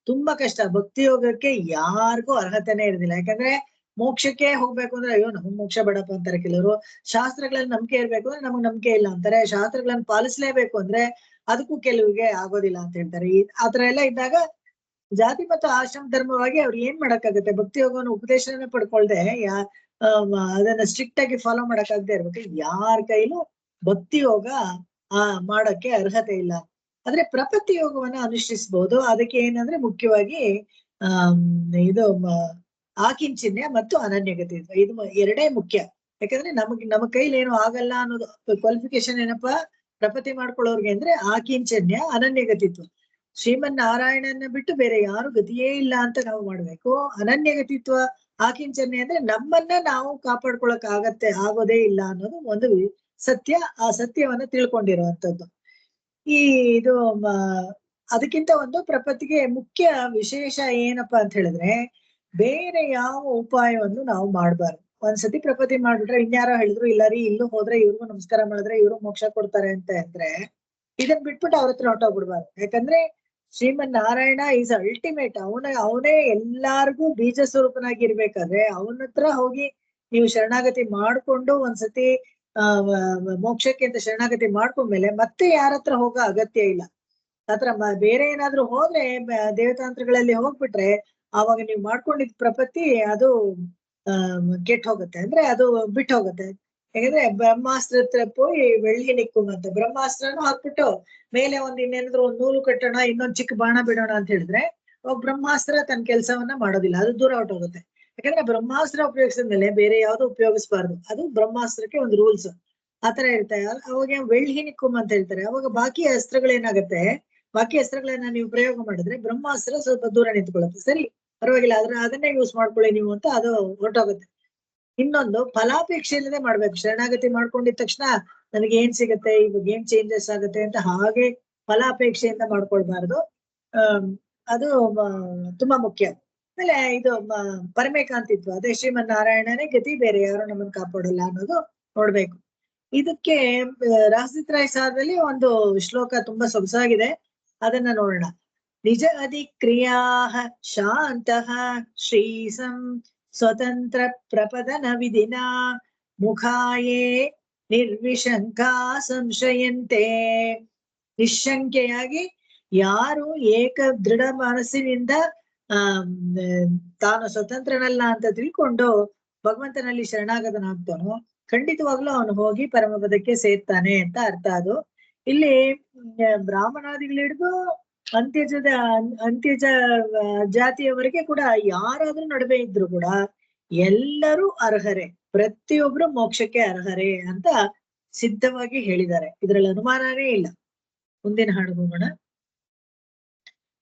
ತುಂಬಾ ಕಷ್ಟ. ಭಕ್ತಿ ಯೋಗಕ್ಕೆ ಯಾರಿಗೂ ಅರ್ಹತೆನೇ ಇರೋದಿಲ್ಲ. ಯಾಕಂದ್ರೆ ಮೋಕ್ಷಕ್ಕೆ ಹೋಗ್ಬೇಕು ಅಂದ್ರೆ ಅಯ್ಯೋ ನಮಗ್ ಮೋಕ್ಷ ಬೇಡಪ್ಪ ಅಂತಾರೆ ಕೆಲವರು. ಶಾಸ್ತ್ರಗಳಲ್ಲಿ ನಂಬಿಕೆ ಇರ್ಬೇಕು ಅಂದ್ರೆ ನಮಗ್ ನಂಬಿಕೆ ಇಲ್ಲ ಅಂತಾರೆ. ಶಾಸ್ತ್ರಗಳನ್ನ ಪಾಲಿಸ್ಲೇಬೇಕು ಅಂದ್ರೆ ಅದಕ್ಕೂ ಕೆಲವಿಗೆ ಆಗೋದಿಲ್ಲ ಅಂತ ಹೇಳ್ತಾರೆ. ಆತರ ಎಲ್ಲ ಇದ್ದಾಗ ಜಾತಿ ಮತ್ತು ಆಶ್ರಮ ಧರ್ಮವಾಗಿ ಅವ್ರು ಏನ್ ಮಾಡಕ್ಕಾಗತ್ತೆ? ಭಕ್ತಿ ಯೋಗವನ್ನು ಉಪದೇಶನ ಪಡ್ಕೊಳ್ದೆ ಅದನ್ನ ಸ್ಟ್ರಿಕ್ಟ್ ಆಗಿ ಫಾಲೋ ಮಾಡಕ್ಕಾಗದೆ ಇರ್ಬೇಕು. ಯಾರ ಕೈಲೂ ಭಕ್ತಿ ಯೋಗ ಮಾಡಕ್ಕೆ ಅರ್ಹತೆ ಇಲ್ಲ. ಆದ್ರೆ ಪ್ರಪತ್ತಿ ಯೋಗವನ್ನ ಅನುಷ್ಠಿಸಬಹುದು. ಅದಕ್ಕೆ ಏನಂದ್ರೆ ಮುಖ್ಯವಾಗಿ ಇದು ಆಕಿಂಚನ್ಯ ಮತ್ತು ಅನನ್ಯಗತಿ, ಇದು ಎರಡೇ ಮುಖ್ಯ. ಯಾಕಂದ್ರೆ ನಮ್ಮ ಕೈಲಿ ಏನು ಆಗಲ್ಲ ಅನ್ನೋದು ಕ್ವಾಲಿಫಿಕೇಶನ್ ಏನಪ್ಪಾ ಪ್ರಪತ್ತಿ ಮಾಡ್ಕೊಳ್ಳೋರ್ಗೆ ಅಂದ್ರೆ ಆಕಿಂಚನ್ಯ ಅನನ್ಯಗತಿತ್ವ. ಶ್ರೀಮನ್ ನಾರಾಯಣನ ಬಿಟ್ಟು ಬೇರೆ ಯಾರು ಗತಿಯೇ ಇಲ್ಲ ಅಂತ ನಾವು ಮಾಡ್ಬೇಕು. ಅನನ್ಯಗತಿತ್ವ ಆಕಿಂಚನ್ಯ ಅಂದ್ರೆ ನಮ್ಮನ್ನ ನಾವು ಕಾಪಾಡ್ಕೊಳಕ್ ಆಗೋದೇ ಇಲ್ಲ ಅನ್ನೋದು ಒಂದು ಸತ್ಯ. ಆ ಸತ್ಯವನ್ನ ತಿಳ್ಕೊಂಡಿರುವಂತದ್ದು. ಇದು ಅದಕ್ಕಿಂತ ಒಂದು ಪ್ರಪತ್ತಿಗೆ ಮುಖ್ಯ ವಿಶೇಷ ಏನಪ್ಪಾ ಅಂತ ಹೇಳಿದ್ರೆ ಬೇರೆ ಯಾವ ಉಪಾಯವನ್ನು ನಾವು ಮಾಡ್ಬಾರ್ದು. ಒಂದ್ಸತಿ ಪ್ರಪತ್ತಿ ಮಾಡ್ಬಿಟ್ರೆ ಇನ್ಯಾರೋ ಹೇಳಿದ್ರು ಇಲ್ಲ ರೀ, ಇಲ್ಲೂ ಹೋದ್ರೆ ಇವ್ರಿಗೂ ನಮಸ್ಕಾರ ಮಾಡಿದ್ರೆ ಇವ್ರು ಮೋಕ್ಷ ಕೊಡ್ತಾರೆ ಅಂತ ಅಂದ್ರೆ ಇದನ್ ಬಿಟ್ಬಿಟ್ಟು ಅವ್ರ ಹತ್ರ ಹೊಟ್ಟೋಗ್ಬಿಡ್ಬಾರ್ದು. ಯಾಕಂದ್ರೆ ಶ್ರೀಮನ್ ನಾರಾಯಣ ಈಸ್ ಅಲ್ಟಿಮೇಟ್. ಅವನೇ ಎಲ್ಲಾರ್ಗೂ ಬೀಜ ಸ್ವರೂಪನಾಗಿರ್ಬೇಕಾದ್ರೆ ಅವನ ಹತ್ರ ಹೋಗಿ ನೀವು ಶರಣಾಗತಿ ಮಾಡ್ಕೊಂಡು ಒಂದ್ಸತಿ ಮೋಕ್ಷಕ್ಕೆ ಅಂತ ಶರಣಾಗತಿ ಮಾಡ್ಕೊಂಡ್ಮೇಲೆ ಮತ್ತೆ ಯಾರ ಹತ್ರ ಹೋಗೋ ಅಗತ್ಯ ಇಲ್ಲ. ಆತರ ಬೇರೆ ಏನಾದ್ರು ಹೋದ್ರೆ ದೇವತಾಂತ್ರಗಳಲ್ಲಿ ಹೋಗ್ಬಿಟ್ರೆ ಆವಾಗ ನೀವು ಮಾಡ್ಕೊಂಡಿದ್ ಪ್ರಪತ್ತಿ ಅದು ಕೆಟ್ಟ ಹೋಗುತ್ತೆ, ಅಂದ್ರೆ ಅದು ಬಿಟ್ಟು ಹೋಗುತ್ತೆ. ಯಾಕಂದ್ರೆ ಬ್ರಹ್ಮಾಸ್ತ್ರ ಹತ್ರ ಹೋಗಿ ಬೆಳ್ಳಿ ನಿಕ್ಕುವಂತ ಬ್ರಹ್ಮಾಸ್ತ್ರನು ಹಾಕ್ಬಿಟ್ಟು ಮೇಲೆ ಇನ್ನೇನಾದ್ರು ಒಂದ್ ನೂಲು ಕಟ್ಟೋಣ, ಇನ್ನೊಂದ್ ಚಿಕ್ಕ ಬಾಣ ಬಿಡೋಣ ಅಂತ ಹೇಳಿದ್ರೆ ಅವಾಗ ಬ್ರಹ್ಮಾಸ್ತ್ರ ತನ್ನ ಕೆಲಸವನ್ನ ಮಾಡೋದಿಲ್ಲ, ಅದು ದೂರ ಹೊರಟೋಗುತ್ತೆ. ಯಾಕಂದ್ರೆ ಬ್ರಹ್ಮಾಸ್ತ್ರ ಉಪಯೋಗಿಸಿದ್ಮೇಲೆ ಬೇರೆ ಯಾವ್ದು ಉಪಯೋಗಿಸಬಾರ್ದು. ಅದು ಬ್ರಹ್ಮಾಸ್ತ್ರಕ್ಕೆ ಒಂದು ರೂಲ್ಸ್ ಆತರ ಇರ್ತಾರೆ. ಅವಾಗ ಬೆಳ್ಳಿ ನಿಕ್ಕುಮ್ ಅಂತ ಹೇಳ್ತಾರೆ. ಅವಾಗ ಬಾಕಿ ಅಸ್ತ್ರಗಳೇನಾಗತ್ತೆ, ಬಾಕಿ ಅಸ್ತ್ರಗಳನ್ನ ನೀವು ಪ್ರಯೋಗ ಮಾಡಿದ್ರೆ ಬ್ರಹ್ಮಾಸ್ತ್ರ ಸ್ವಲ್ಪ ದೂರ ನಿಂತ್ಕೊಳ್ಳುತ್ತೆ. ಸರಿ ಪರವಾಗಿಲ್ಲ, ಅದನ್ನೇ ಯೂಸ್ ಮಾಡ್ಕೊಳ್ಳಿ ನೀವು ಅಂತ ಅದು ಹೊರಟೋಗುತ್ತೆ. ಇನ್ನೊಂದು ಫಲಾಪೇಕ್ಷೆ ಇಲ್ಲದೆ ಮಾಡ್ಬೇಕು. ಶರಣಾಗತಿ ಮಾಡ್ಕೊಂಡಿದ ತಕ್ಷಣ ನನಗೆ ಏನ್ ಸಿಗತ್ತೆ, ಇವಾಗ ಏನ್ ಚೇಂಜಸ್ ಆಗುತ್ತೆ ಅಂತ ಹಾಗೆ ಫಲಾಪೇಕ್ಷೆಯಿಂದ ಮಾಡ್ಕೊಳ್ಬಾರ್ದು. ಅದು ತುಂಬಾ ಮುಖ್ಯ. ಆಮೇಲೆ ಇದು ಪರಮೇಕಾಂತಿತ್ವ, ಅದೇ ಶ್ರೀಮನ್ ನಾರಾಯಣನೇ ಗತಿ, ಬೇರೆ ಯಾರು ನಮ್ಮನ್ನ ಕಾಪಾಡಲ್ಲ ಅನ್ನೋದು ನೋಡ್ಬೇಕು. ಇದಕ್ಕೆ ರಹಸ್ಯತ್ರಾಯ ಸಾರದಲ್ಲಿ ಒಂದು ಶ್ಲೋಕ ತುಂಬಾ ಸೊಗಸಾಗಿದೆ, ಅದನ್ನ ನೋಡೋಣ. ನಿಜ ಅಧಿಕ್ರಿಯಾ ಶಾಂತಃ ಶ್ರೀಸಂ ಸ್ವತಂತ್ರ ಪ್ರಪದನ ವಿಧಿನ ಮುಖಾಯೇ ನಿರ್ವಿಶಂಕಾ ಸಂಶಯಂತೆ. ನಿಶಂಕೆಯಾಗಿ ಯಾರು ಏಕ ದೃಢ ಮನಸ್ಸಿನಿಂದ ತಾನು ಸ್ವತಂತ್ರನಲ್ಲ ಅಂತ ತಿಳ್ಕೊಂಡು ಭಗವಂತನಲ್ಲಿ ಶರಣಾಗತನಾಗ್ತಾನೋ ಖಂಡಿತವಾಗ್ಲೂ ಅವನು ಹೋಗಿ ಪರಮಪದಕ್ಕೆ ಸೇರ್ತಾನೆ ಅಂತ ಅರ್ಥ. ಅದು ಇಲ್ಲಿ ಬ್ರಾಹ್ಮಣಾದಿಗಳಿಡಿದು ಅಂತ್ಯಜ ಜಾತಿಯವರೆಗೆ ಕೂಡ ಯಾರಾದ್ರೂ ನಡುವೆ ಇದ್ರು ಕೂಡ ಎಲ್ಲರೂ ಅರ್ಹರೇ, ಪ್ರತಿಯೊಬ್ರು ಮೋಕ್ಷಕ್ಕೆ ಅರ್ಹರೇ ಅಂತ ಸಿದ್ಧವಾಗಿ ಹೇಳಿದ್ದಾರೆ. ಇದ್ರಲ್ಲಿ ಅನುಮಾನನೇ ಇಲ್ಲ. ಮುಂದಿನ ಹಾಡು ಹೋಗೋಣ.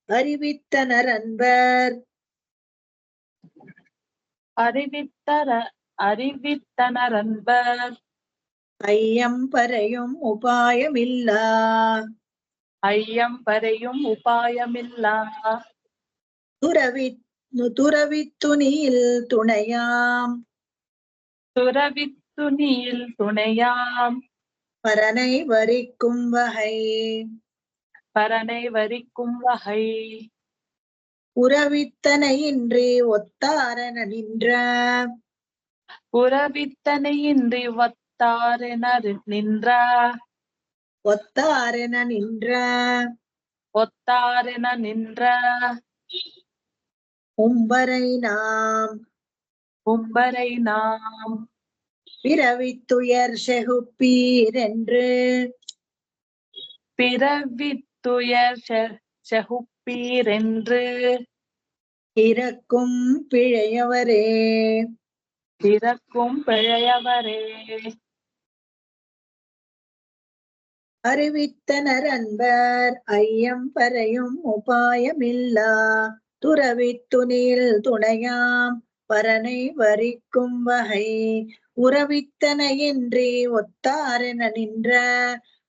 அறிவித்தனர் அறிவித்தனர் ஐயம் பரையும் உபாயமில்லா துறவித்துணியில் துணையாம் பரனை வரிக்கும் வகை உறவித்தனை இன்றி ஒத்தாரன நின்ற உறவித்தனையின்றி ஒத்தாரென நின்ற ஒத்தாரன நின்ற ஒத்தாரென நின்ற உம்பரை நாம் உம்பரை நாம் பிறவித்துயர் செகுப்பீரென்று பிறவித்துயர் செகுப்பீரென்று இறக்கும் பிழையவரே இறக்கும் பிழையவரே. அறிவித்தனர் அன்பர் ஐயம் பறையும் உபாயமில்லா துறவித்துணில் துணையாம் பரனை வரிக்கும் வகை உறவித்தனையின்றி ஒத்தாரென நின்ற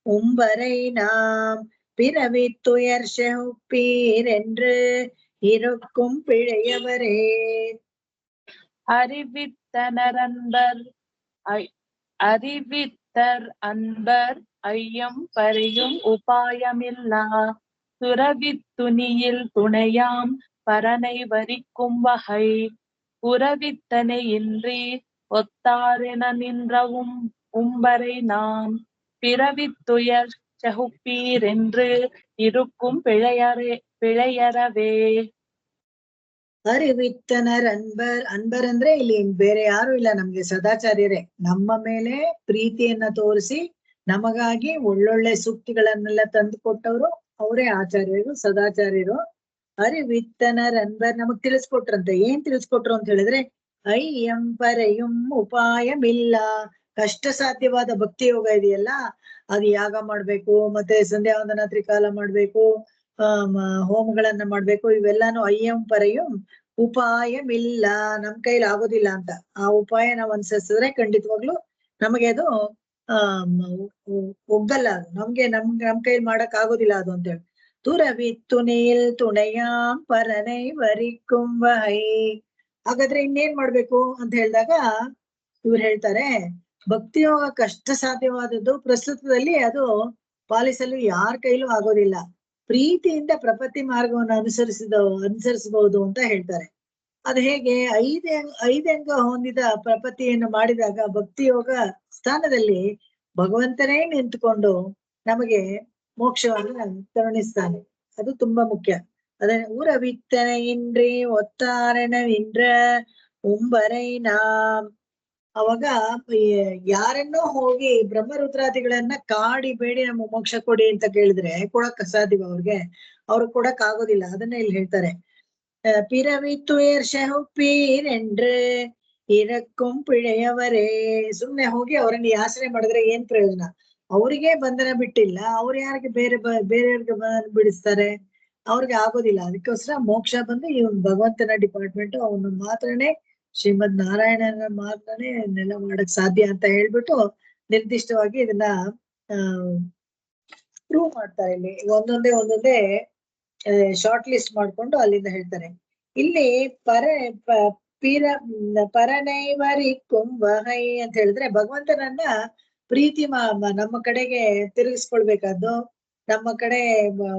உம்பரை நாம் பிறவித்துயர் செகுப்பீரென்று இருக்கும் பிழையவரே. அறிவித்தனர் அன்பர் அறிவித்தர் அன்பர் ஐயம் பறியும் உபாயமில்லா துறவித்துணியில் துணையாம் பரனை வரிக்கும் வகை உறவித்தனை இன்றி ஒத்தாரென நின்றவும் உம்பரை நாம் பிறவித்துயர் செகுப்பீரென்று இருக்கும் பிழையறவே. அறிவித்தனர் ಅನ್ಬರ್ ಅನ್ಬರ್ ಅಂದ್ರೆ ಇಲ್ಲಿ ಬೇರೆ ಯಾರು ಇಲ್ಲ, ನಮ್ಗೆ ಸದಾಚಾರ್ಯರೇ ನಮ್ಮ ಮೇಲೆ ಪ್ರೀತಿಯನ್ನ ತೋರಿಸಿ ನಮಗಾಗಿ ಒಳ್ಳೊಳ್ಳೆ ಸೂಕ್ತಿಗಳನ್ನೆಲ್ಲ ತಂದು ಕೊಟ್ಟವರು ಅವರೇ ಆಚಾರ್ಯರು, ಸದಾಚಾರ್ಯರು. ಅರಿವಿತ್ತನರ್ ಅನ್ಬರ್ ನಮಗ್ ತಿಳಿಸ್ಕೊಟ್ರಂತೆ. ಏನ್ ತಿಳಿಸ್ಕೊಟ್ರು ಅಂತ ಹೇಳಿದ್ರೆ, ಐಯಂ ಪರೆಯುಂ ಉಪಾಯಮಿಲ್ಲ, ಕಷ್ಟ ಸಾಧ್ಯವಾದ ಭಕ್ತಿ ಯೋಗ ಇದೆಯಲ್ಲ, ಅದು ಯಾಗ ಮಾಡ್ಬೇಕು, ಮತ್ತೆ ಸಂಧ್ಯಾ ವಂದನ ತ್ರಿಕಾಲ ಮಾಡ್ಬೇಕು, ಹೋಮಗಳನ್ನ ಮಾಡ್ಬೇಕು, ಇವೆಲ್ಲಾನು ಅಯ್ಯಂ ಪರೆಯುಂ ಉಪಾಯಮಿಲ್ಲ, ನಮ್ ಕೈಲಿ ಆಗೋದಿಲ್ಲ ಅಂತ. ಆ ಉಪಾಯ ನಾವ್ ಅನುಸರಿಸಿದ್ರೆ ಖಂಡಿತವಾಗ್ಲು ನಮಗೆ ಅದು ಒಗ್ಗಲ್ಲ, ಅದು ನಮ್ ಕೈಲಿ ಮಾಡಕ್ ಆಗೋದಿಲ್ಲ ಅದು ಅಂತ ಹೇಳಿ. ತುರವಿತ್ತುನಿಲ್ ತುಣೆಯಾಂ ಪರನೈ ವರಿಕುಂ ವಹೈ. ಹಾಗಾದ್ರೆ ಇನ್ನೇನ್ ಮಾಡ್ಬೇಕು ಅಂತ ಹೇಳಿದಾಗ ಇವ್ರು ಹೇಳ್ತಾರೆ, ಭಕ್ತಿಯೋಗ ಕಷ್ಟ ಸಾಧ್ಯವಾದದ್ದು, ಪ್ರಸ್ತುತದಲ್ಲಿ ಅದು ಪಾಲಿಸಲು ಯಾರ ಕೈಲೂ ಆಗೋದಿಲ್ಲ. ಪ್ರೀತಿಯಿಂದ ಪ್ರಪತ್ತಿ ಮಾರ್ಗವನ್ನು ಅನುಸರಿಸಬಹುದು ಅಂತ ಹೇಳ್ತಾರೆ. ಅದು ಹೇಗೆ? ಐದಂಗ ಹೊಂದಿದ ಪ್ರಪತ್ತಿಯನ್ನು ಮಾಡಿದಾಗ ಭಕ್ತಿಯೋಗ ಸ್ಥಾನದಲ್ಲಿ ಭಗವಂತನೇ ನಿಂತುಕೊಂಡು ನಮಗೆ ಮೋಕ್ಷವನ್ನು ಕರುಣಿಸ್ತಾನೆ. ಅದು ತುಂಬಾ ಮುಖ್ಯ. ಅದನ್ನ ಉರವಿತ್ತನೆ ಇನ್ರಿ ಒತ್ತಾರಣ ಇಂದ್ರ ಉಂಬರೈ ನಾಮ್. ಅವಾಗ ಯಾರನ್ನೋ ಹೋಗಿ ಬ್ರಹ್ಮರುದ್ರಾದಿಗಳನ್ನ ಕಾಡಿ ಬೇಡಿ ನಮ್ಮ ಮೋಕ್ಷ ಕೊಡಿ ಅಂತ ಕೇಳಿದ್ರೆ ಕೊಡಕ್ ಅಸಾಧ್ಯವ ಅವ್ರಿಗೆ ಕೊಡಕ್ ಆಗೋದಿಲ್ಲ. ಅದನ್ನ ಇಲ್ಲಿ ಹೇಳ್ತಾರೆ. ಪಿರವಿತ್ತುಯರ್ ಶಹುಪೀರೆಂಡ್ರೆ ಇರಕ್ಕುಂ ಪಿಳೆಯವರೇ. ಸುಮ್ನೆ ಹೋಗಿ ಅವರನ್ನ ಯಾಚನೆ ಮಾಡಿದ್ರೆ ಏನ್ ಪ್ರಯೋಜನ? ಅವರಿಗೆ ಬಂಧನ ಬಿಟ್ಟಿಲ್ಲ, ಅವ್ರು ಯಾರಿಗೆ ಬೇರೆಯವ್ರಿಗೆ ಬಿಡಿಸ್ತಾರೆ? ಅವ್ರಿಗೆ ಆಗೋದಿಲ್ಲ. ಅದಕ್ಕೋಸ್ಕರ ಮೋಕ್ಷ ಬಂದು ಇವನ್ ಭಗವಂತನ ಡಿಪಾರ್ಟ್ಮೆಂಟ್, ಅವನು ಮಾತ್ರನೇ ಶ್ರೀಮದ್ ನಾರಾಯಣನ ಮಾತ್ರನೇ ಇದನ್ನೆಲ್ಲ ಮಾಡಕ್ ಸಾಧ್ಯ ಅಂತ ಹೇಳ್ಬಿಟ್ಟು ನಿರ್ದಿಷ್ಟವಾಗಿ ಇದನ್ನ ಪ್ರೂವ್ ಮಾಡ್ತಾರೆ. ಇಲ್ಲಿ ಒಂದೊಂದೇ ಶಾರ್ಟ್ ಲಿಸ್ಟ್ ಮಾಡ್ಕೊಂಡು ಅಲ್ಲಿಂದ ಹೇಳ್ತಾರೆ. ಇಲ್ಲಿ ಪರನೈವರಿಕುಂ ವಹೈ ಅಂತ ಹೇಳಿದ್ರೆ ಭಗವಂತನನ್ನ ಪ್ರೀತಿ ನಮ್ಮ ಕಡೆಗೆ ತಿರುಗಿಸ್ಕೊಳ್ಬೇಕಾದ್ದು, ನಮ್ಮ ಕಡೆ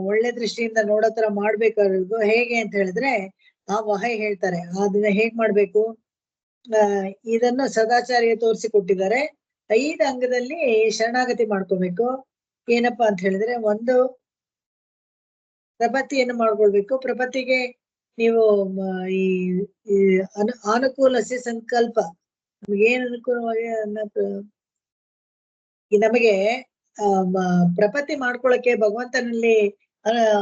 ಒಳ್ಳೆ ದೃಷ್ಟಿಯಿಂದ ನೋಡೋ ತರ ಮಾಡ್ಬೇಕಾದ್ರು. ಹೇಗೆ ಅಂತ ಹೇಳಿದ್ರೆ ಆ ವಹೈ ಹೇಳ್ತಾರೆ. ಅದನ್ನ ಹೇಗ್ ಮಾಡ್ಬೇಕು? ಇದನ್ನು ಸದಾಚಾರ್ಯ ತೋರಿಸಿಕೊಟ್ಟಿದ್ದಾರೆ. 5 ಅಂಗದಲ್ಲಿ ಶರಣಾಗತಿ ಮಾಡ್ಕೋಬೇಕು. ಏನಪ್ಪಾ ಅಂತ ಹೇಳಿದ್ರೆ, ಒಂದು ಪ್ರಪತ್ತಿಯನ್ನು ಮಾಡ್ಕೊಳ್ಬೇಕು. ಪ್ರಪತ್ತಿಗೆ ನೀವು ಈ ಅನುಕೂಲಸಿ ಸಂಕಲ್ಪ, ನಮಗೇನ್ ಅನುಕೂಲವಾಗಿ ನಮಗೆ ಪ್ರಪತ್ತಿ ಮಾಡ್ಕೊಳಕ್ಕೆ, ಭಗವಂತನಲ್ಲಿ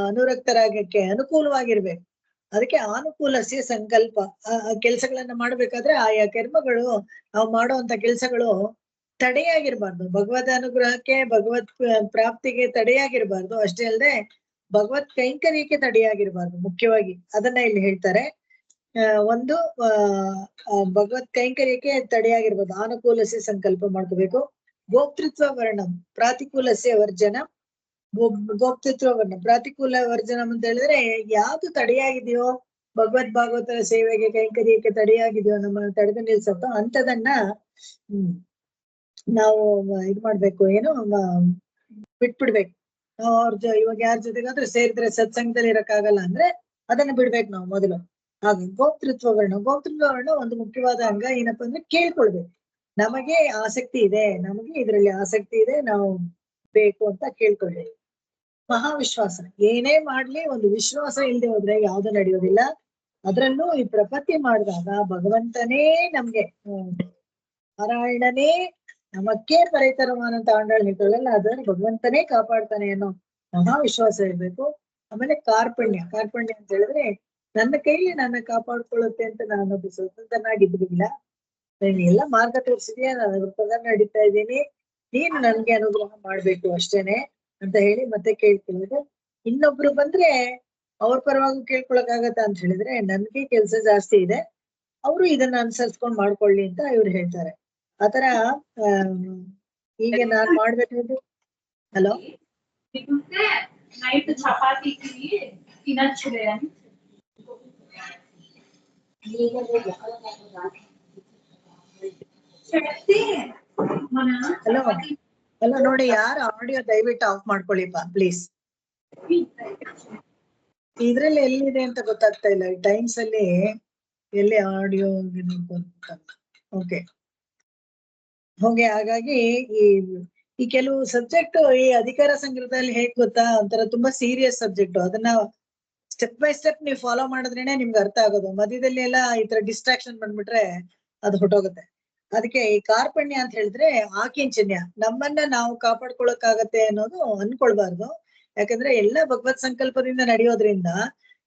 ಅನುರಕ್ತರಾಗಕ್ಕೆ ಅನುಕೂಲವಾಗಿರ್ಬೇಕು. ಅದಕ್ಕೆ ಅನುಕೂಲಸ್ಯ ಸಂಕಲ್ಪ. ಕೆಲಸಗಳನ್ನ ಮಾಡ್ಬೇಕಾದ್ರೆ ಆಯಾ ಕರ್ಮಗಳು ನಾವು ಮಾಡುವಂತ ಕೆಲಸಗಳು ತಡೆಯಾಗಿರ್ಬಾರ್ದು. ಭಗವದ್ ಅನುಗ್ರಹಕ್ಕೆ, ಭಗವತ್ ಪ್ರಾಪ್ತಿಗೆ ತಡೆಯಾಗಿರ್ಬಾರ್ದು. ಅಷ್ಟೇ ಅಲ್ಲದೆ ಭಗವತ್ ಕೈಂಕರ್ಯಕ್ಕೆ ತಡೆಯಾಗಿರ್ಬಾರ್ದು. ಮುಖ್ಯವಾಗಿ ಅದನ್ನ ಇಲ್ಲಿ ಹೇಳ್ತಾರೆ. ಒಂದು ಭಗವತ್ ಕೈಂಕರ್ಯಕ್ಕೆ ತಡೆಯಾಗಿರ್ಬಾರ್ದು. ಅನುಕೂಲಸ್ಯ ಸಂಕಲ್ಪ ಮಾಡ್ಕೋಬೇಕು. ಗೋಪ್ತೃತ್ವ ವರ್ಣಂ ಪ್ರಾತಿಕೂಲಸ್ಯ ವರ್ಜನ. ಗೋಪ್ತೃತ್ವ ವರ್ಣ ಪ್ರಾತಿಕೂಲ ವರ್ಜನಂ ಅಂತ ಹೇಳಿದ್ರೆ ಯಾವ್ದು ತಡೆಯಾಗಿದೆಯೋ, ಭಾಗವತರ ಸೇವೆಗೆ ಕೈಂಕರ್ಯಕ್ಕೆ ತಡೆಯಾಗಿದೆಯೋ, ನಮ್ಮ ತಡೆದು ನಿಲ್ಸತ್ತೋ ಅಂತದನ್ನ ನಾವು ಇದ್ ಮಾಡ್ಬೇಕು. ಏನು ಬಿಟ್ಬಿಡ್ಬೇಕು. ಇವಾಗ ಯಾರ ಜೊತೆಗಾದ್ರೂ ಸೇರಿದ್ರೆ, ಸತ್ಸಂಗದಲ್ಲಿ ಇರಕ್ಕಾಗಲ್ಲ ಅಂದ್ರೆ ಅದನ್ನ ಬಿಡ್ಬೇಕು ನಾವು ಮೊದಲು. ಹಾಗೆ ಗೋಪ್ತೃತ್ವ ವರ್ಣ ಒಂದು ಮುಖ್ಯವಾದ ಅಂಗ. ಏನಪ್ಪಾ ಅಂದ್ರೆ ಕೇಳ್ಕೊಳ್ಬೇಕು, ನಮಗೆ ಆಸಕ್ತಿ ಇದೆ, ನಮಗೆ ಇದರಲ್ಲಿ ಆಸಕ್ತಿ ಇದೆ, ನಾವು ಬೇಕು ಅಂತ ಕೇಳ್ಕೊಳ್ಬೇಕು. ಮಹಾವಿಶ್ವಾಸ, ಏನೇ ಮಾಡ್ಲಿ ಒಂದು ವಿಶ್ವಾಸ ಇಲ್ಲದೆ ಹೋದ್ರೆ ಯಾವ್ದು ನಡೆಯೋದಿಲ್ಲ. ಅದ್ರಲ್ಲೂ ಈ ಪ್ರಪತ್ತಿ ಮಾಡಿದಾಗ ಭಗವಂತನೇ ನಮ್ಗೆ ನಾರಾಯಣನೇ ನಮಕ್ಕೆ ಪರಿತರವಾನಂತ ಆಂಡಾಳ್ ಹೇಳ್ತಾಳಲ್ಲ, ಅದನ್ನ ಭಗವಂತನೇ ಕಾಪಾಡ್ತಾನೆ ಅನ್ನೋ ಮಹಾವಿಶ್ವಾಸ ಇರ್ಬೇಕು. ಆಮೇಲೆ ಕಾರ್ಪಣ್ಯ ಅಂತ ಹೇಳಿದ್ರೆ ನನ್ನ ಕೈಲಿ ನನ್ನ ಕಾಪಾಡ್ಕೊಳ್ಳುತ್ತೆ ಅಂತ ನಾನು ಸ್ವತಂತ್ರನಾಗಿದ್ದಿಲ್ಲ, ಎಲ್ಲ ಮಾರ್ಗ ತೋರಿಸಿದ್ಯಾ, ನಾನು ಅದ್ರ ಪ್ರಕಾರ ನಡೀತಾ ಇದ್ದೀನಿ, ನೀನು ನನ್ಗೆ ಅನುಗ್ರಹ ಮಾಡ್ಬೇಕು ಅಷ್ಟೇನೆ ಅಂತ ಹೇಳಿ ಮತ್ತೆ ಕೇಳ್ಕೊಳ್ಳೋದು. ಇನ್ನೊಬ್ರು ಬಂದ್ರೆ ಅವ್ರ ಪರವಾಗಿ ಕೇಳ್ಕೊಳಕ್ ಅಂತ ಹೇಳಿದ್ರೆ ನನ್ಗೆ ಕೆಲ್ಸ ಜಾಸ್ತಿ ಇದೆ, ಅವರು ಇದನ್ನ ಅನುಸರಿಸ್ಕೊಂಡ್ ಮಾಡ್ಕೊಳ್ಳಿ ಅಂತ ಇವ್ರು ಹೇಳ್ತಾರೆ. ಆತರ ಈಗ ನಾನ್ ಮಾಡ್ಬೇಕಾದ್ರು. ಹಲೋ, ಹಲೋ ಹಲೋ ನೋಡಿ, ಯಾರು ಆಡಿಯೋ ದಯವಿಟ್ಟು ಆಫ್ ಮಾಡ್ಕೊಳ್ಳಿಪ್ಪ ಪ್ಲೀಸ್. ಇದ್ರಲ್ಲಿ ಎಲ್ಲಿದೆ ಅಂತ ಗೊತ್ತಾಗ್ತಾ ಇಲ್ಲ, ಈ ಟೈಮ್ಸ್ ಅಲ್ಲಿ ಎಲ್ಲಿ ಆಡಿಯೋ ಓಕೆ ಹೋಗಿ. ಹಾಗಾಗಿ ಈ ಕೆಲವು ಸಬ್ಜೆಕ್ಟ್ ಈ ಅಧಿಕಾರ ಸಂಗ್ರಹದಲ್ಲಿ ಹೇಗ್ ಗೊತ್ತಾ, ಒಂಥರ ತುಂಬಾ ಸೀರಿಯಸ್ ಸಬ್ಜೆಕ್ಟ್. ಅದನ್ನ ಸ್ಟೆಪ್ ಬೈ ಸ್ಟೆಪ್ ನೀವು ಫಾಲೋ ಮಾಡಿದ್ರೇನೆ ನಿಮ್ಗೆ ಅರ್ಥ ಆಗೋದು. ಮಧ್ಯದಲ್ಲಿ ಎಲ್ಲ ಈ ತರ ಡಿಸ್ಟ್ರಾಕ್ಷನ್ ಬಂದ್ಬಿಟ್ರೆ ಅದು ಹೊಟ್ಟೋಗುತ್ತೆ. ಅದಕ್ಕೆ ಈ ಕಾರ್ಪಣ್ಯ ಅಂತ ಹೇಳಿದ್ರೆ ಆಕಿಂಚನ್ಯ, ನಮ್ಮನ್ನ ನಾವು ಕಾಪಾಡ್ಕೊಳಕ್ಕಾಗತ್ತೆ ಅನ್ನೋದು ಅನ್ಕೊಳ್ಬಾರ್ದು. ಯಾಕಂದ್ರೆ ಎಲ್ಲ ಭಗವತ್ ಸಂಕಲ್ಪದಿಂದ ನಡೆಯೋದ್ರಿಂದ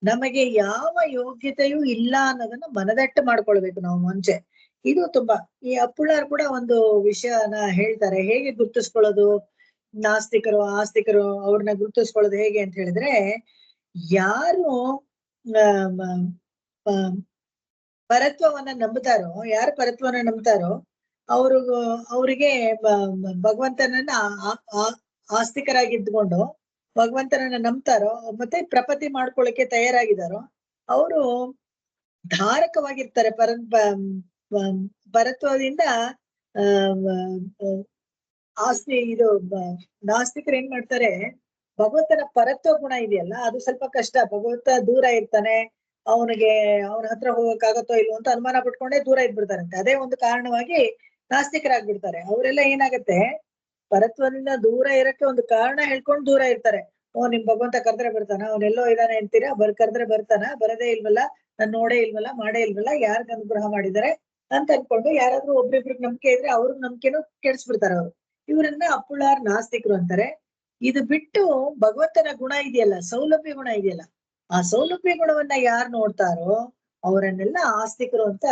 ನಮಗೆ ಯಾವ ಯೋಗ್ಯತೆಯೂ ಇಲ್ಲ ಅನ್ನೋದನ್ನ ಮನದಟ್ಟು ಮಾಡ್ಕೊಳ್ಬೇಕು ನಾವು ಮುಂಚೆ. ಇದು ತುಂಬಾ, ಈ ಅಪ್ಪುಳಾರ್ ಕೂಡ ಒಂದು ವಿಷಯನ ಹೇಳ್ತಾರೆ, ಹೇಗೆ ಗುರ್ತಿಸ್ಕೊಳ್ಳೋದು ನಾಸ್ತಿಕರು ಆಸ್ತಿಕರು ಅವ್ರನ್ನ ಗುರ್ತಿಸ್ಕೊಳ್ಳೋದು ಹೇಗೆ ಅಂತ ಹೇಳಿದ್ರೆ, ಯಾರು ಪರತ್ವವನ್ನ ನಂಬುತ್ತಾರೋ, ಯಾರು ಪರತ್ವವನ್ನ ನಂಬುತ್ತಾರೋ ಅವ್ರಿಗೆ ಭಗವಂತನನ್ನ ಆಸ್ತಿಕರಾಗಿದ್ಕೊಂಡು ಭಗವಂತನನ್ನ ನಂಬ್ತಾರೋ ಮತ್ತೆ ಪ್ರಪತ್ತಿ ಮಾಡ್ಕೊಳ್ಳಿಕ್ಕೆ ತಯಾರಾಗಿದ್ದಾರೋ ಅವರು ಧಾರಕವಾಗಿರ್ತಾರೆ. ಪರತ್ವದಿಂದ ಆಸ್ತಿ ಇದು ನಾಸ್ತಿಕರು ಏನ್ ಮಾಡ್ತಾರೆ, ಭಗವಂತನ ಪರತ್ವ ಗುಣ ಇದೆಯಲ್ಲ ಅದು ಸ್ವಲ್ಪ ಕಷ್ಟ. ಭಗವಂತ ದೂರ ಇರ್ತಾನೆ, ಅವನ ಹತ್ರ ಹೋಗಕ್ಕಾಗತ್ತೋ ಇಲ್ವೋ ಅಂತ ಅನುಮಾನ ಪಟ್ಕೊಂಡೇ ದೂರ ಇದ್ಬಿಡ್ತಾರಂತೆ. ಅದೇ ಒಂದು ಕಾರಣವಾಗಿ ನಾಸ್ತಿಕರಾಗ್ಬಿಡ್ತಾರೆ. ಅವರೆಲ್ಲ ಏನಾಗತ್ತೆ, ಪರತ್ವದಿಂದ ದೂರ ಇರಕ್ಕೆ ಒಂದು ಕಾರಣ ಹೇಳ್ಕೊಂಡು ದೂರ ಇರ್ತಾರೆ. ನಿಮ್ ಭಗವಂತ ಕರೆದ್ರೆ ಬರ್ತಾನ, ಅವನೆಲ್ಲೋ ಇದಾನೆ ಅಂತೀರಾ, ಕರೆದ್ರೆ ಬರ್ತಾನ, ಬರದೇ ಇಲ್ವಲ್ಲ, ನಾನ್ ನೋಡೇ ಇಲ್ವಲ್ಲ, ಮಾಡೇ ಇಲ್ವಲ್ಲ, ಯಾರ್ಗ್ ಅನುಗ್ರಹ ಮಾಡಿದಾರೆ ಅಂತ ಅನ್ಕೊಂಡು ಯಾರಾದ್ರೂ ಒಬ್ರಿಬ್ರಿಗೆ ನಂಬಿಕೆ ಇದ್ರೆ ಅವ್ರ ನಂಬಿಕೆನೂ ಕೆಡಿಸ್ಬಿಡ್ತಾರೆ ಅವರು. ಇವರನ್ನ ಅಪ್ಪುಳಾರ್ ನಾಸ್ತಿಕರು ಅಂತಾರೆ. ಇದು ಬಿಟ್ಟು ಭಗವಂತನ ಗುಣ ಇದೆಯಲ್ಲ, ಸೌಲಭ್ಯ ಗುಣ ಇದೆಯಲ್ಲ, ಆ ಸೌಲಭ್ಯ ಗುಣವನ್ನ ಯಾರು ನೋಡ್ತಾರೋ ಅವರನ್ನೆಲ್ಲ ಆಸ್ತಿಕರು ಅಂತ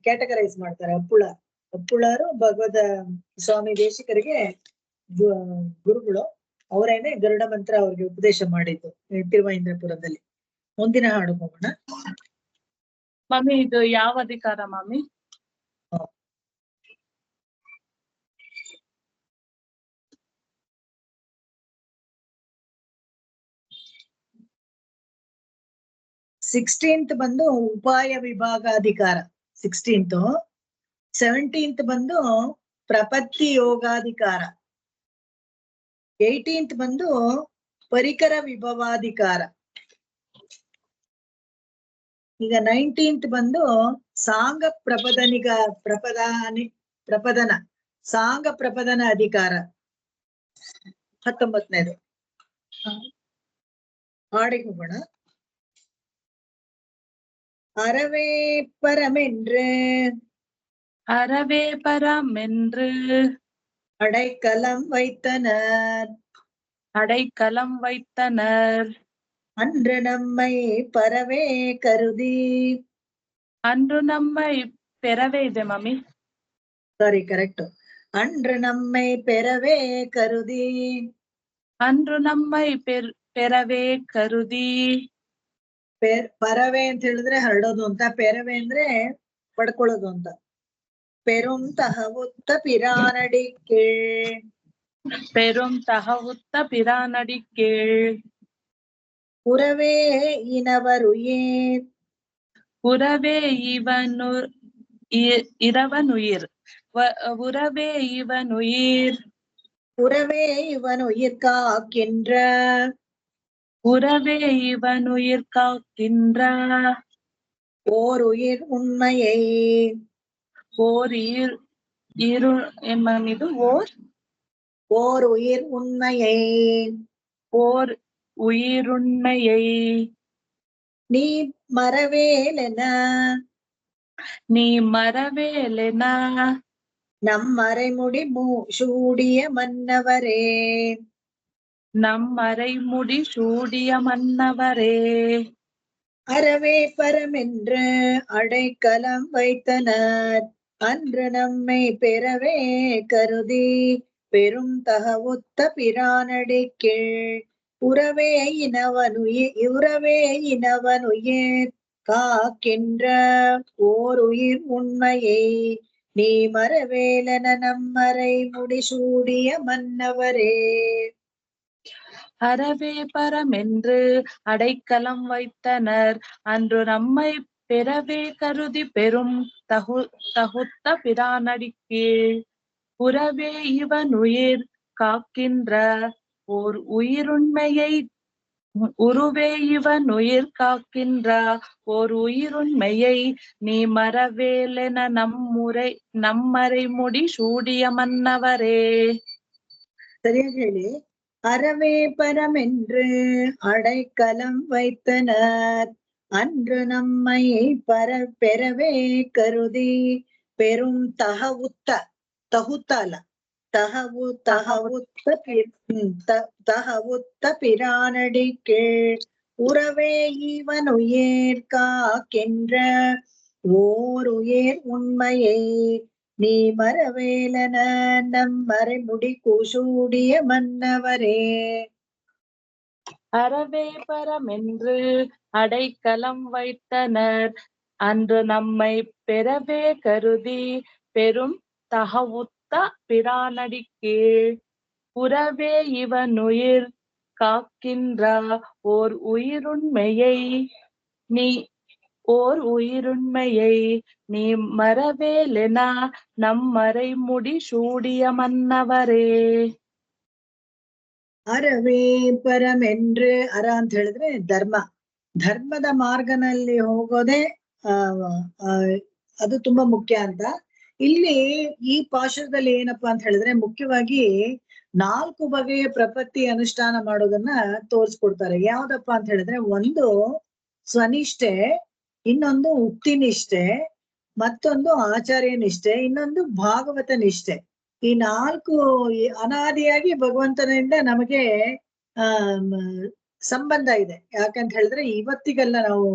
ಕ್ಯಾಟಗರೈಸ್ ಮಾಡ್ತಾರೆ. ಅಪ್ಪುಳಾರು ಭಗವದ ಸ್ವಾಮಿ ದೇಶಿಕರಿಗೆ ಗುರುಗಳು, ಅವರೇನೆ ಗರುಡ ಮಂತ್ರ ಅವ್ರಿಗೆ ಉಪದೇಶ ಮಾಡಿದ್ದು ತಿರುವೇಂದ್ರಪುರದಲ್ಲಿ. ಮುಂದಿನ ಹಾಡು ಹೋಗೋಣ. ಮಮ್ಮಿ ಇದು ಯಾವ ಅಧಿಕಾರ ಮಮ್ಮಿ? ಸಿಕ್ಸ್ಟೀನ್ತ್ ಬಂದು ಉಪಾಯ ವಿಭಾಗಾಧಿಕಾರ 16th. 17th ಬಂದು ಪ್ರಪತ್ತಿ ಯೋಗಾಧಿಕಾರ. 18th ಬಂದು ಪರಿಕರ ವಿಭವಾಧಿಕಾರ. ಈಗ 19th ಬಂದು ಸಾಂಗ ಪ್ರಪದನ ಸಾಂಗ ಪ್ರಪದನ ಅಧಿಕಾರ. 19ನೇದು ಹಾಡಿಗೆ ಹೋಗೋಣ. அறவே பரமென்று அடைக்கலம் வைத்தனர் அன்று நம்மை பரவே கருதி. ಇದೆ ಮಮ್ಮಿ, ಸಾರಿ ಕರೆಕ್ಟ್. அன்று நம்மை பெறவே கருதி. ಪರವೆ ಅಂತ ಹೇಳಿದ್ರೆ ಹರಡೋದು ಅಂತ, ಪೆರವೆ ಅಂದ್ರೆ ಪಡ್ಕೊಳ್ಳೋದು ಅಂತ. ಪೆರುಂ ತಹವುತ್ತ ಪಿರಾನಡಿ ಕೇಳ್ ಪುರವೇ ಇನವರು புறவே இவனுயிர் காக்கின்ற உறவே இவனுயிர் காக்கின்ற ஓர் உயிர் உண்மையை ஓர் இரு மேம் இது ஓர் உயிர் உண்மையை ஓர் உயிருண்மையை நீ மறவேலென நீ மறவேலென நம் மறைமுடி சூடிய மன்னவரே நம் மறைமுடி சூடிய மன்னவரே அறவே பரமென்று அடைக்கலம் வைத்தனர் அன்று நம்மை பெறவே கருதி பெரும் தகவுத்த பிரானடிக்கீழ் உறவே இனவனுயிர் காக்கின்ற ஓர் உயிர் உண்மையை நீ மறவேலென நம்மறை முடிசூடிய மன்னவரே. அறவே பரமென்று அடைக்கலம் வைத்தனர் அன்று நம்மை பெறவே கருதி பெரும் தகுத்த பிரானடிக்கீழ் உறவே இவனுயிர் காக்கின்ற ஓர் உயிருண்மையை உருவே இவனுயிர் காக்கின்ற ஓர் உயிருண்மையை நீ மறவேலென நம்மறை முடி சூடிய மன்னவரே. சரியாக ಹೇಳಿ. அறவே பரமென்று அடைக்கலம் வைத்தனர் அன்று நம்மை பெறவே கருதி பெரும் தகவுத்த பிரானடிக்கீழ் உறவே இவனுயிர் காக்கின்ற ஓர் உயிர் உண்மையை நீ மறவேலென நம் மறைமுடி கூசூடிய மன்னவரே. அறவே பரமென்று அடைக்கலம் வைத்தனர் அன்று நம்மை பெறவே கருதி பெரும் தகவுத்த பிரானடிக்கீழ் உறவே இவனுயிர் காக்கின்ற ஓர் உயிருண்மையை நீ மறவேலென நம்மறை முடி சூடிய மன்னவரೇ. ಅರವೇ ಪರಮೆಂದ್ರೆ ಅರ ಅಂತ ಹೇಳಿದ್ರೆ ಧರ್ಮದ ಮಾರ್ಗನಲ್ಲಿ ಹೋಗೋದೇ ಅದು ತುಂಬಾ ಮುಖ್ಯ ಅಂತ. ಇಲ್ಲಿ ಈ ಪಾಶುರದಲ್ಲಿ ಏನಪ್ಪಾ ಅಂತ ಹೇಳಿದ್ರೆ ಮುಖ್ಯವಾಗಿ 4 ಬಗೆಯ ಪ್ರಪತ್ತಿ ಅನುಷ್ಠಾನ ಮಾಡೋದನ್ನ ತೋರಿಸ್ಕೊಡ್ತಾರೆ. ಯಾವ್ದಪ್ಪ ಅಂತ ಹೇಳಿದ್ರೆ ಒಂದು ಸ್ವನಿಷ್ಠೆ, ಇನ್ನೊಂದು ಉಕ್ತಿನಿಷ್ಠೆ, ಮತ್ತೊಂದು ಆಚಾರ್ಯ ನಿಷ್ಠೆ, ಇನ್ನೊಂದು ಭಾಗವತ ನಿಷ್ಠೆ. ಈ 4 ಅನಾದಿಯಾಗಿ ಭಗವಂತನಿಂದ ನಮಗೆ ಸಂಬಂಧ ಇದೆ. ಯಾಕಂತ ಹೇಳಿದ್ರೆ ಇವತ್ತಿಗೆಲ್ಲ ನಾವು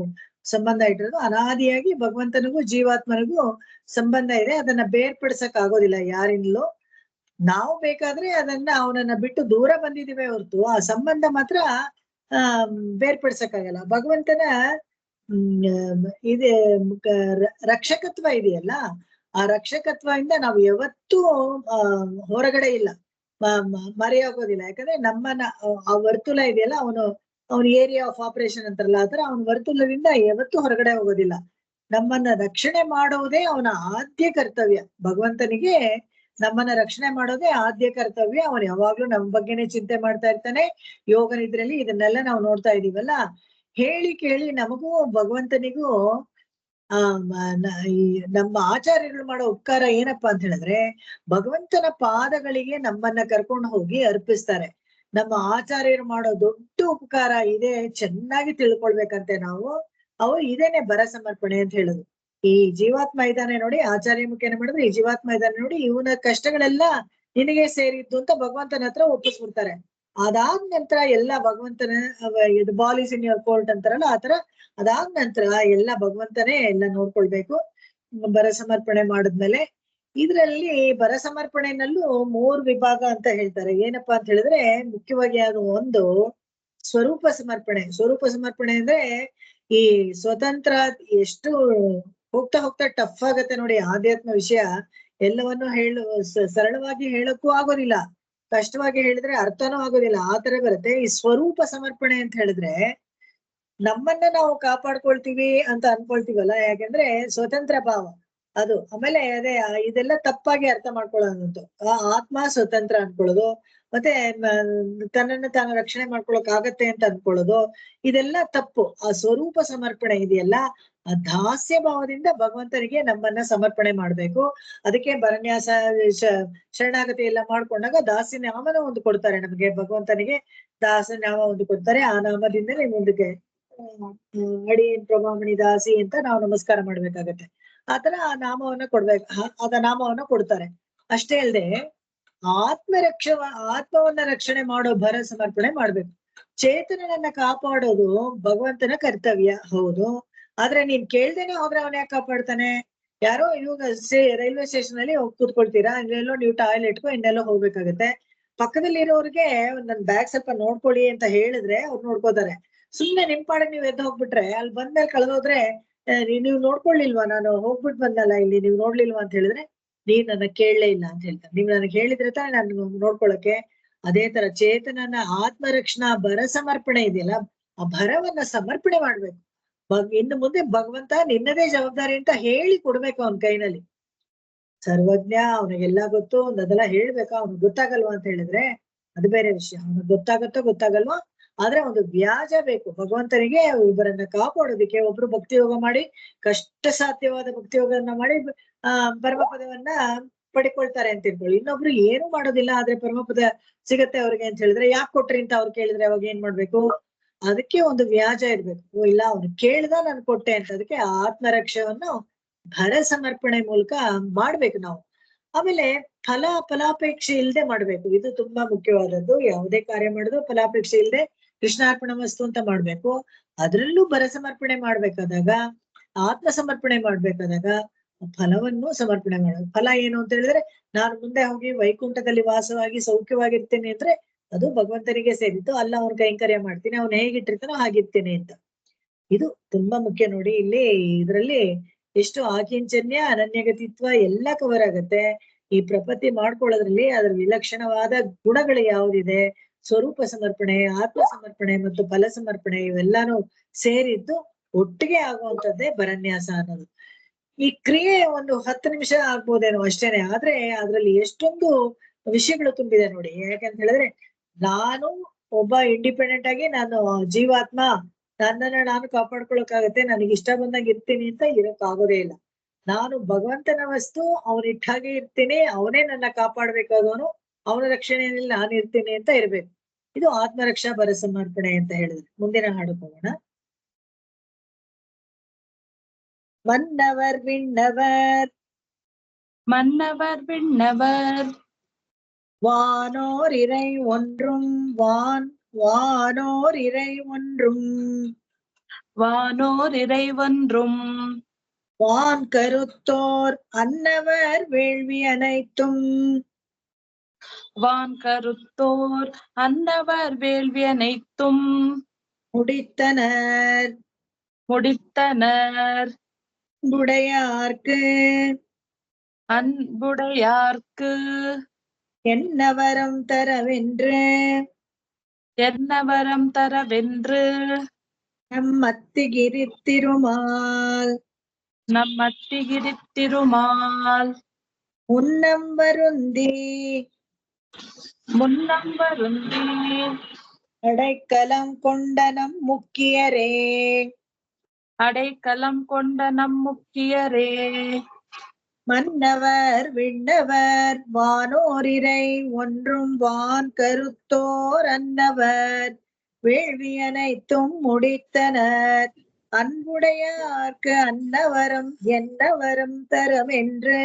ಸಂಬಂಧ ಇಟ್ಟಿರೋದು ಅನಾದಿಯಾಗಿ ಭಗವಂತನಿಗೂ ಜೀವಾತ್ಮನಿಗೂ ಸಂಬಂಧ ಇದೆ. ಅದನ್ನ ಬೇರ್ಪಡಿಸಕ್ ಆಗೋದಿಲ್ಲ ಯಾರಿಂದಲೂ. ನಾವು ಬೇಕಾದ್ರೆ ಅದನ್ನ ಅವನನ್ನ ಬಿಟ್ಟು ದೂರ ಬಂದಿದೀವಿ ಹೊರತು ಆ ಸಂಬಂಧ ಮಾತ್ರ ಬೇರ್ಪಡಿಸಕ್ಕಾಗಲ್ಲ. ಭಗವಂತನ ಇದೆ ರಕ್ಷಕತ್ವ ಇದೆಯಲ್ಲ, ಆ ರಕ್ಷಕತ್ವದಿಂದ ನಾವು ಯಾವತ್ತೂ ಹೊರಗಡೆ ಇಲ್ಲ, ಮರೆಯಾಗೋದಿಲ್ಲ. ಯಾಕಂದ್ರೆ ನಮ್ಮನ್ನ ಆ ವರ್ತುಲ ಇದೆಯಲ್ಲ, ಅವನ ಏರಿಯಾ ಆಫ್ ಆಪರೇಷನ್ ಅಂತಾರಲ್ಲ, ಆತರ ಅವನ ವರ್ತುಲದಿಂದ ಯಾವತ್ತೂ ಹೊರಗಡೆ ಹೋಗೋದಿಲ್ಲ. ನಮ್ಮನ್ನ ರಕ್ಷಣೆ ಮಾಡೋದೇ ಅವನ ಆದ್ಯ ಕರ್ತವ್ಯ. ಭಗವಂತನಿಗೆ ನಮ್ಮನ್ನ ರಕ್ಷಣೆ ಮಾಡೋದೇ ಆದ್ಯ ಕರ್ತವ್ಯ. ಅವನು ಯಾವಾಗ್ಲೂ ನಮ್ಮ ಬಗ್ಗೆನೆ ಚಿಂತೆ ಮಾಡ್ತಾ ಇರ್ತಾನೆ. ಯೋಗ ನಿದ್ರೆಯಲ್ಲಿ ಇದನ್ನೆಲ್ಲ ನಾವು ನೋಡ್ತಾ ಇದೀವಲ್ಲ. ಹೇಳಿ ಕೇಳಿ ನಮಗೂ ಭಗವಂತನಿಗೂ ನಮ್ಮ ಆಚಾರ್ಯಗಳು ಮಾಡೋ ಉಪಕಾರ ಏನಪ್ಪಾ ಅಂತ ಹೇಳಿದ್ರೆ, ಭಗವಂತನ ಪಾದಗಳಿಗೆ ನಮ್ಮನ್ನ ಕರ್ಕೊಂಡು ಹೋಗಿ ಅರ್ಪಿಸ್ತಾರೆ. ನಮ್ಮ ಆಚಾರ್ಯರು ಮಾಡೋ ದೊಡ್ಡ ಉಪಕಾರ ಇದೆ, ಚೆನ್ನಾಗಿ ತಿಳ್ಕೊಳ್ಬೇಕಂತೆ ನಾವು. ಇದೇನೆ ಬರ ಸಮರ್ಪಣೆ ಅಂತ ಹೇಳುದು. ಈ ಜೀವಾತ್ಮ ಇದಾನೆ ನೋಡಿ, ಆಚಾರ್ಯ ಮುಖೇನ ಮಾಡಿದ್ರೆ ಈ ಜೀವಾತ್ಮ ಇದಾನೆ ನೋಡಿ, ಇವನ ಕಷ್ಟಗಳೆಲ್ಲ ನಿನಗೆ ಸೇರಿದ್ದು ಅಂತ ಭಗವಂತನ ಹತ್ರ ಒಪ್ಪಿಸ್ಬಿಡ್ತಾರೆ. ಅದಾದ ನಂತರ ಎಲ್ಲ ಭಗವಂತನ ಇದು ball is in your court ಅಂತಾರಲ್ಲ, ಆತರ ಅದಾದ ನಂತರ ಎಲ್ಲ ಭಗವಂತನೇ ಎಲ್ಲ ನೋಡ್ಕೊಳ್ಬೇಕು ಬರ ಸಮರ್ಪಣೆ ಮಾಡಿದ್ಮೇಲೆ. ಇದ್ರಲ್ಲಿ ಬರ ಸಮರ್ಪಣೆನಲ್ಲೂ 3 ವಿಭಾಗ ಅಂತ ಹೇಳ್ತಾರೆ. ಏನಪ್ಪಾ ಅಂತ ಹೇಳಿದ್ರೆ ಮುಖ್ಯವಾಗಿ ಅದು ಒಂದು ಸ್ವರೂಪ ಸಮರ್ಪಣೆ. ಸ್ವರೂಪ ಸಮರ್ಪಣೆ ಅಂದ್ರೆ ಈ ಸ್ವತಂತ್ರ ಎಷ್ಟು ಹೋಗ್ತಾ ಹೋಗ್ತಾ ಟಫ್ ಆಗತ್ತೆ ನೋಡಿ. ಆಧ್ಯಾತ್ಮ ವಿಷಯ ಎಲ್ಲವನ್ನು ಸರಳವಾಗಿ ಹೇಳಕ್ಕೂ ಆಗೋದಿಲ್ಲ, ಕಷ್ಟವಾಗಿ ಹೇಳಿದ್ರೆ ಅರ್ಥನೂ ಆಗೋದಿಲ್ಲ, ಆತರ ಬರುತ್ತೆ. ಈ ಸ್ವರೂಪ ಸಮರ್ಪಣೆ ಅಂತ ಹೇಳಿದ್ರೆ ನಮ್ಮನ್ನ ನಾವು ಕಾಪಾಡ್ಕೊಳ್ತೀವಿ ಅಂತ ಅನ್ಕೊಳ್ತೀವಲ್ಲ, ಯಾಕಂದ್ರೆ ಸ್ವತಂತ್ರ ಭಾವ ಅದು. ಆಮೇಲೆ ಇದೆಲ್ಲ ತಪ್ಪಾಗಿ ಅರ್ಥ ಮಾಡ್ಕೊಳ್ಳೋದಂತು. ಆತ್ಮ ಸ್ವತಂತ್ರ ಅನ್ಕೊಳ್ಳೋದು, ಮತ್ತೆ ತನ್ನನ್ನ ತಾನು ರಕ್ಷಣೆ ಮಾಡ್ಕೊಳಕ್ ಆಗತ್ತೆ ಅಂತ ಅನ್ಕೊಳ್ಳೋದು, ಇದೆಲ್ಲ ತಪ್ಪು. ಆ ಸ್ವರೂಪ ಸಮರ್ಪಣೆ ಇದೆಯಲ್ಲ, ಆ ದಾಸ್ಯ ಭಾವದಿಂದ ಭಗವಂತನಿಗೆ ನಮ್ಮನ್ನ ಸಮರ್ಪಣೆ ಮಾಡ್ಬೇಕು. ಅದಕ್ಕೆ ಬರನ್ಯಾಸ ಶರಣಾಗತಿ ಎಲ್ಲ ಮಾಡ್ಕೊಂಡಾಗ ದಾಸ್ಯ ನಾಮನ ಒಂದು ಕೊಡ್ತಾರೆ ನಮಗೆ, ಭಗವಂತನಿಗೆ ದಾಸ ನಾಮ ಒಂದು ಕೊಡ್ತಾರೆ. ಆ ನಾಮದಿಂದಲೇ ಮುಂದಕ್ಕೆ ಅಡಿ ಪ್ರಭಾಮಣಿ ದಾಸಿ ಅಂತ ನಾವು ನಮಸ್ಕಾರ ಮಾಡ್ಬೇಕಾಗತ್ತೆ. ಆತರ ಆ ನಾಮವನ್ನ ಕೊಡ್ಬೇಕು, ಅದ ನಾಮವನ್ನ ಕೊಡ್ತಾರೆ. ಅಷ್ಟೇ ಅಲ್ಲದೆ ಆತ್ಮವನ್ನ ರಕ್ಷಣೆ ಮಾಡೋ ಭರ ಸಮರ್ಪಣೆ ಮಾಡ್ಬೇಕು. ಚೇತನನನ್ನ ಕಾಪಾಡೋದು ಭಗವಂತನ ಕರ್ತವ್ಯ, ಹೌದು. ಆದ್ರೆ ನೀನ್ ಕೇಳ್ದೇನೆ ಹೋದ್ರೆ ಅವನ್ ಯಾಕೆ ಕಾಪಾಡ್ತಾನೆ? ಯಾರೋ ಇವಾಗ ರೈಲ್ವೆ ಸ್ಟೇಷನ್ ಅಲ್ಲಿ ಹೋಗಿ ಕೂತ್ಕೊಳ್ತೀರಾ, ಇಲ್ಲೆಲ್ಲೋ ನೀವು ಟಾಯ್ಲೆಟ್ಗೂ ಇನ್ನೆಲ್ಲೋ ಹೋಗ್ಬೇಕಾಗತ್ತೆ. ಪಕ್ಕದಲ್ಲಿ ಇರೋರ್ಗೆ ನನ್ ಬ್ಯಾಗ್ ಸ್ವಲ್ಪ ನೋಡ್ಕೊಳ್ಳಿ ಅಂತ ಹೇಳಿದ್ರೆ ಅವ್ರು ನೋಡ್ಕೋತಾರೆ. ಸುಮ್ನೆ ನಿಮ್ ಪಾಡಿಗೆ ನೀವ್ ಎದ್ದು ಹೋಗ್ಬಿಟ್ರೆ ಅಲ್ಲಿ ಬಂದ್ಮೇಲೆ ಕಳೆದೋದ್ರೆ ನೀವ್ ನೋಡ್ಕೊಳ್ಳಿಲ್ವಾ, ನಾನು ಹೋಗ್ಬಿಟ್ಟು ಬಂದಲ್ಲ ಇಲ್ಲಿ, ನೀವ್ ನೋಡ್ಲಿಲ್ವಾ ಅಂತ ಹೇಳಿದ್ರೆ ನೀನ್ ನನ್ನ ಕೇಳಲೇ ಇಲ್ಲ ಅಂತ ಹೇಳ್ತಾರೆ. ನೀವ್ ನನಗೆ ಹೇಳಿದ್ರೆ ತಾನೇ ನಾನು ನೋಡ್ಕೊಳಕ್ಕೆ. ಅದೇ ತರ ಚೇತನನ ಆತ್ಮರಕ್ಷಣಾ ಭರ ಸಮರ್ಪಣೆ ಇದೆಯಲ್ಲ, ಆ ಭರವನ್ನ ಸಮರ್ಪಣೆ ಮಾಡ್ಬೇಕು. ಇನ್ನು ಮುಂದೆ ಭಗವಂತ ನಿನ್ನದೇ ಜವಾಬ್ದಾರಿ ಅಂತ ಹೇಳಿ ಕೊಡ್ಬೇಕು ಅವನ ಕೈನಲ್ಲಿ. ಸರ್ವಜ್ಞ, ಅವನಿಗೆಲ್ಲ ಗೊತ್ತು, ಅದೆಲ್ಲ ಹೇಳ್ಬೇಕಾ? ಅವ್ನಿಗೆ ಗೊತ್ತಾಗಲ್ವಾ ಅಂತ ಹೇಳಿದ್ರೆ ಅದು ಬೇರೆ ವಿಷಯ. ಅವ್ನಿಗೆ ಗೊತ್ತಾಗತ್ತೋ ಗೊತ್ತಾಗಲ್ವಾ, ಆದ್ರೆ ಒಂದು ವ್ಯಾಜ ಬೇಕು ಭಗವಂತನಿಗೆ ಒಬ್ಬರನ್ನ ಕಾಪಾಡೋದಿಕ್ಕೆ. ಒಬ್ರು ಭಕ್ತಿ ಯೋಗ ಮಾಡಿ, ಕಷ್ಟ ಸಾಧ್ಯವಾದ ಭಕ್ತಿ ಯೋಗವನ್ನ ಮಾಡಿ ಪರಮಪದವನ್ನ ಪಡ್ಕೊಳ್ತಾರೆ ಅಂತ ತಿಳ್ಕೊಳ್ಳಿ. ಇನ್ನೊಬ್ರು ಏನು ಮಾಡೋದಿಲ್ಲ, ಆದ್ರೆ ಪರಮಪದ ಸಿಗತ್ತೆ ಅವ್ರಿಗೆ ಅಂತ ಹೇಳಿದ್ರೆ ಯಾಕೆ ಕೊಟ್ರಿ ಅಂತ ಅವ್ರು ಕೇಳಿದ್ರೆ ಅವಾಗ ಏನ್ ಮಾಡ್ಬೇಕು? ಅದಕ್ಕೆ ಒಂದು ವ್ಯಾಜ ಇರ್ಬೇಕು. ಇಲ್ಲ, ಅವ್ನು ಕೇಳ್ದ ನಾನು ಕೊಟ್ಟೆ ಅಂತ. ಅದಕ್ಕೆ ಆತ್ಮರಕ್ಷವನ್ನು ಭರ ಸಮರ್ಪಣೆ ಮೂಲಕ ಮಾಡ್ಬೇಕು ನಾವು. ಆಮೇಲೆ ಫಲಾಪೇಕ್ಷೆ ಇಲ್ಲದೆ ಮಾಡ್ಬೇಕು. ಇದು ತುಂಬಾ ಮುಖ್ಯವಾದದ್ದು. ಯಾವುದೇ ಕಾರ್ಯ ಮಾಡಿದ್ರು ಫಲಾಪೇಕ್ಷೆ ಇಲ್ಲದೆ ಕೃಷ್ಣಾರ್ಪಣ ವಸ್ತು ಅಂತ ಮಾಡ್ಬೇಕು. ಅದ್ರಲ್ಲೂ ಭರ ಸಮರ್ಪಣೆ ಮಾಡ್ಬೇಕಾದಾಗ, ಆತ್ಮ ಸಮರ್ಪಣೆ ಮಾಡ್ಬೇಕಾದಾಗ ಫಲವನ್ನು ಸಮರ್ಪಣೆ ಮಾಡೋದು. ಫಲ ಏನು ಅಂತ ಹೇಳಿದ್ರೆ, ನಾನು ಮುಂದೆ ಹೋಗಿ ವೈಕುಂಠದಲ್ಲಿ ವಾಸವಾಗಿ ಸೌಖ್ಯವಾಗಿರ್ತೇನೆ ಅಂದ್ರೆ ಅದು ಭಗವಂತನಿಗೆ ಸೇರಿದ್ದು. ಅಲ್ಲ ಅವ್ನ ಕೈಂಕರ್ಯ ಮಾಡ್ತೀನಿ, ಅವ್ನು ಹೇಗಿಟ್ಟಿರ್ತಾನೋ ಹಾಗಿರ್ತೇನೆ ಅಂತ. ಇದು ತುಂಬಾ ಮುಖ್ಯ ನೋಡಿ. ಇಲ್ಲಿ ಇದ್ರಲ್ಲಿ ಎಷ್ಟು ಆಕಿಂಚನ್ಯ, ಅನನ್ಯಗತಿತ್ವ ಎಲ್ಲ ಕವರ್ ಆಗತ್ತೆ. ಈ ಪ್ರಪತ್ತಿ ಮಾಡ್ಕೊಳ್ಳೋದ್ರಲ್ಲಿ ಅದ್ರ ವಿಲಕ್ಷಣವಾದ ಗುಣಗಳು ಯಾವ್ದಿದೆ, ಸ್ವರೂಪ ಸಮರ್ಪಣೆ, ಆತ್ಮ ಸಮರ್ಪಣೆ ಮತ್ತು ಫಲ ಸಮರ್ಪಣೆ ಇವೆಲ್ಲಾನು ಸೇರಿದ್ದು ಒಟ್ಟಿಗೆ ಆಗುವಂತದ್ದೇ ಭರನ್ಯಾಸ ಅನ್ನೋದು. ಈ ಕ್ರಿಯೆ ಒಂದು 10 ನಿಮಿಷ ಆಗ್ಬೋದೇನೋ ಅಷ್ಟೇನೆ, ಆದ್ರೆ ಅದ್ರಲ್ಲಿ ಎಷ್ಟೊಂದು ವಿಷಯಗಳು ತುಂಬಿದೆ ನೋಡಿ. ಯಾಕಂತ ಹೇಳಿದ್ರೆ, ನಾನು ಒಬ್ಬ ಇಂಡಿಪೆಂಡೆಂಟ್ ಆಗಿ ನಾನು ಜೀವಾತ್ಮ, ನನ್ನನ್ನ ನಾನು ಕಾಪಾಡ್ಕೊಳಕ್ಕಾಗತ್ತೆ, ನನಗೆ ಇಷ್ಟ ಬಂದಾಗ ಇರ್ತೀನಿ ಅಂತ ಇರಕ್ ಆಗೋದೇ ಇಲ್ಲ. ನಾನು ಭಗವಂತನ ವಸ್ತು, ಅವನಿಟ್ಟಾಗೆ ಇರ್ತೀನಿ, ಅವನೇ ನನ್ನ ಕಾಪಾಡ್ಬೇಕಾದವನು, ಅವನ ರಕ್ಷಣೆಯಲ್ಲಿ ನಾನು ಇರ್ತೀನಿ ಅಂತ ಇರ್ಬೇಕು. ಇದು ಆತ್ಮರಕ್ಷಾ ಭರ ಸಮರ್ಪಣೆ ಅಂತ ಹೇಳಿದ್ರೆ. ಮುಂದಿನ ಹಾಡು ಹೋಗೋಣ. மன்னவர் விண்ணவர் மன்னவர் விண்ணவர் வானோர் இறை ஒன்றும் வானோர் இறை ஒன்றும் வானோர் இறை ஒன்றும் வான் கருத்தோர் அன்னவர் வேள்வி அனைத்தும் வான் கருத்தோர் அன்னவர் வேள்வி அனைத்தும் முடித்தனர் அன்புடையார்க்கு என்னவரம் தரவென்று நம்மத்திகிரி திருமால் முன்னம் வருந்தி அடைக்கலம் கொண்ட நம் முக்கியரே மன்னவர் விண்ணவர் வானோர் இறை ஒன்றும் வான் கருத்தோர் அன்னவர் வேள்வி அனைத்தும் முடித்தனர் அன்புடையார்க்கு அன்னவரம் என்னவரம் தரவென்று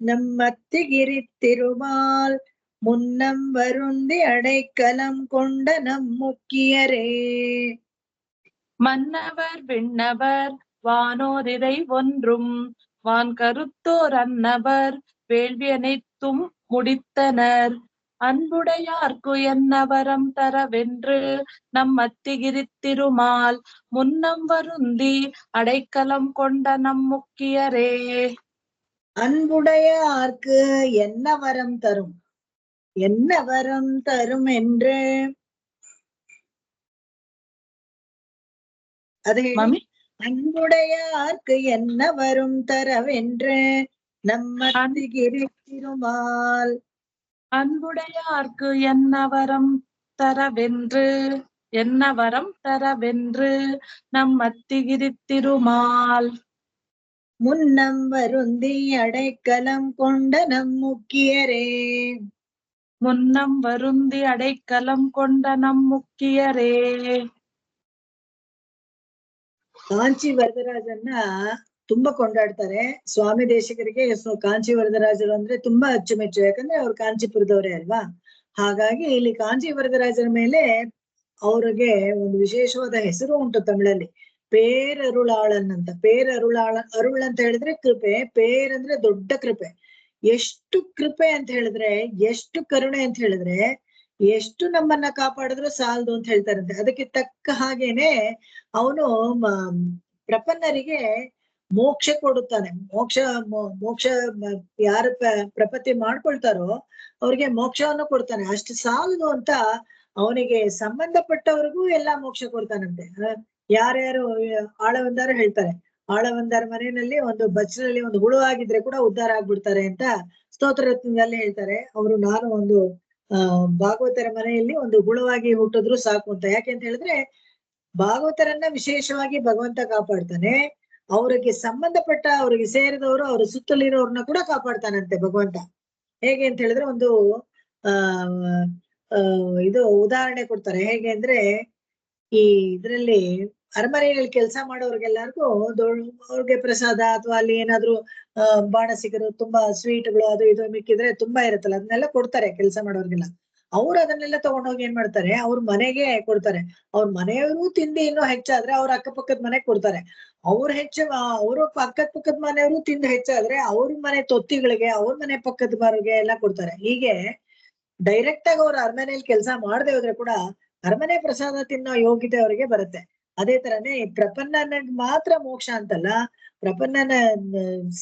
நம்மத்திகிரி திருமால் முன்னம் வருந்தி அடைக்கலம் கொண்ட நம் முக்கியரே. மன்னவர் விண்ணவர் வானோர் இறை ஒன்றும் வான் கருத்தோர் அன்னவர் வேள்வி அனைத்தும் முடித்தனர் அன்புடையார்க்கு என்னவரம் தரவென்று நம் அத்திகிரி திருமால் முன்னம் வருந்தி அடைக்கலம் கொண்ட நம் முக்கியரே. அன்புடையார்க்கு என்ன வரம் தரும், என்ன வரம் தரும் என்று அது அன்புடையார்க்கு என்ன வரும் தரவென்று நம்மத்திகிரி திருமால் அன்புடையார்க்கு என்னவரம் தரவென்று நம் அத்திகிரி திருமால் முன்னம் வருந்தி அடைக்கலம் கொண்ட நம் முக்கியரே ಕಾಂಚಿ ವರದರಾಜನ್ನ ತುಂಬಾ ಕೊಂಡಾಡ್ತಾರೆ. ಸ್ವಾಮಿ ದೇಶಿಕರಿಗೆ ಕಾಂಚಿ ವರದರಾಜರು ಅಂದ್ರೆ ತುಂಬಾ ಅಚ್ಚುಮೆಚ್ಚು, ಯಾಕಂದ್ರೆ ಅವ್ರು ಕಾಂಚೀಪುರದವರೇ ಅಲ್ವಾ. ಹಾಗಾಗಿ ಇಲ್ಲಿ ಕಾಂಚಿ ವರದರಾಜರ ಮೇಲೆ ಅವ್ರಿಗೆ ಒಂದು ವಿಶೇಷವಾದ ಹೆಸರು ಉಂಟು ತಮಿಳಲ್ಲಿ, ಪೇರರುಳಾಳನ್ ಅಂತ. ಅರುಳ್ ಅಂತ ಹೇಳಿದ್ರೆ ಕೃಪೆ, ಪೇರ್ ಅಂದ್ರೆ ದೊಡ್ಡ ಕೃಪೆ. ಎಷ್ಟು ಕೃಪೆ ಅಂತ ಹೇಳಿದ್ರೆ, ಎಷ್ಟು ಕರುಣೆ ಅಂತ ಹೇಳಿದ್ರೆ, ಎಷ್ಟು ನಮ್ಮನ್ನ ಕಾಪಾಡಿದ್ರು ಸಾಲದು ಅಂತ ಹೇಳ್ತಾರಂತೆ. ಅದಕ್ಕೆ ತಕ್ಕ ಹಾಗೇನೆ ಅವನು ಪ್ರಪನ್ನರಿಗೆ ಮೋಕ್ಷ ಕೊಡುತ್ತಾನೆ. ಮೋಕ್ಷ ಯಾರು ಪ್ರಪತ್ತಿ ಮಾಡ್ಕೊಳ್ತಾರೋ ಅವ್ರಿಗೆ ಮೋಕ್ಷವನ್ನು ಕೊಡ್ತಾನೆ. ಅಷ್ಟು ಸಾಲದು ಅಂತ ಅವನಿಗೆ ಸಂಬಂಧಪಟ್ಟವ್ರಿಗೂ ಎಲ್ಲಾ ಮೋಕ್ಷ ಕೊಡ್ತಾನಂತೆ. ಯಾರ್ಯಾರು ಆಳವಂದಾರ ಹೇಳ್ತಾರೆ, ಆಳವಂದಾರ ಮನೆಯಲ್ಲಿ ಒಂದು ಬಚ್ಚಲಲ್ಲಿ ಒಂದು ಹುಳು ಆಗಿದ್ರೆ ಕೂಡ ಉದ್ಧಾರ ಆಗ್ಬಿಡ್ತಾರೆ ಅಂತ ಸ್ತೋತ್ರರತ್ನದಲ್ಲಿ ಹೇಳ್ತಾರೆ. ನಾನು ಒಂದು ಭಾಗವತರ ಮನೆಯಲ್ಲಿ ಒಂದು ಹುಳುವಾಗಿ ಹುಟ್ಟಿದ್ರು ಸಾಕು ಅಂತ. ಯಾಕೆ ಅಂತ ಹೇಳಿದ್ರೆ ಭಾಗವತರನ್ನ ವಿಶೇಷವಾಗಿ ಭಗವಂತ ಕಾಪಾಡ್ತಾನೆ. ಅವ್ರಿಗೆ ಸಂಬಂಧಪಟ್ಟ, ಅವ್ರಿಗೆ ಸೇರಿದವರು, ಅವ್ರ ಸುತ್ತಲಿರೋರ್ನ ಕೂಡ ಕಾಪಾಡ್ತಾನಂತೆ ಭಗವಂತ. ಹೇಗೆ ಅಂತ ಹೇಳಿದ್ರೆ ಒಂದು ಇದು ಉದಾಹರಣೆ ಕೊಡ್ತಾರೆ. ಹೇಗೆ ಅಂದ್ರೆ ಈ ಇದ್ರಲ್ಲಿ ಅರಮನೆಯಲ್ಲಿ ಕೆಲಸ ಮಾಡೋರ್ಗೆಲ್ಲರಿಗೂ ಅವ್ರಿಗೆ ಪ್ರಸಾದ ಅಥವಾ ಅಲ್ಲಿ ಏನಾದ್ರು ಬಾಣಸಿಗರು ತುಂಬಾ ಸ್ವೀಟ್ಗಳು ಅದು ಇದು ಮಿಕ್ಕಿದ್ರೆ ತುಂಬಾ ಇರುತ್ತಲ್ಲ, ಅದನ್ನೆಲ್ಲ ಕೊಡ್ತಾರೆ ಕೆಲಸ ಮಾಡೋರ್ಗೆಲ್ಲ. ಅವ್ರು ಅದನ್ನೆಲ್ಲ ತಗೊಂಡೋಗಿ ಏನ್ ಮಾಡ್ತಾರೆ, ಅವ್ರ ಮನೆಗೆ ಕೊಡ್ತಾರೆ. ಅವ್ರ ಮನೆಯವರು ತಿಂದು ಇನ್ನೂ ಹೆಚ್ಚಾದ್ರೆ ಅವ್ರ ಅಕ್ಕಪಕ್ಕದ ಮನೆಗ್ ಕೊಡ್ತಾರೆ. ಅವರು ಅಕ್ಕಪಕ್ಕದ ಮನೆಯವರು ತಿಂದು ಹೆಚ್ಚಾದ್ರೆ ಅವ್ರ ಮನೆ ತೊತ್ತಿಗಳಿಗೆ, ಅವ್ರ ಮನೆ ಪಕ್ಕದ ಮನೆಗೆ ಎಲ್ಲ ಕೊಡ್ತಾರೆ. ಹೀಗೆ ಡೈರೆಕ್ಟ್ ಆಗಿ ಅವ್ರ ಅರಮನೆಯಲ್ಲಿ ಕೆಲಸ ಮಾಡದೆ ಹೋದ್ರೆ ಕೂಡ ಅರಮನೆ ಪ್ರಸಾದ ತಿನ್ನೋ ಯೋಗ್ಯತೆ ಅವರಿಗೆ ಬರುತ್ತೆ. ಅದೇ ತರನೇ ಪ್ರಪನ್ನನ ಮಾತ್ರ ಮೋಕ್ಷ ಅಂತಲ್ಲ, ಪ್ರಪನ್ನನ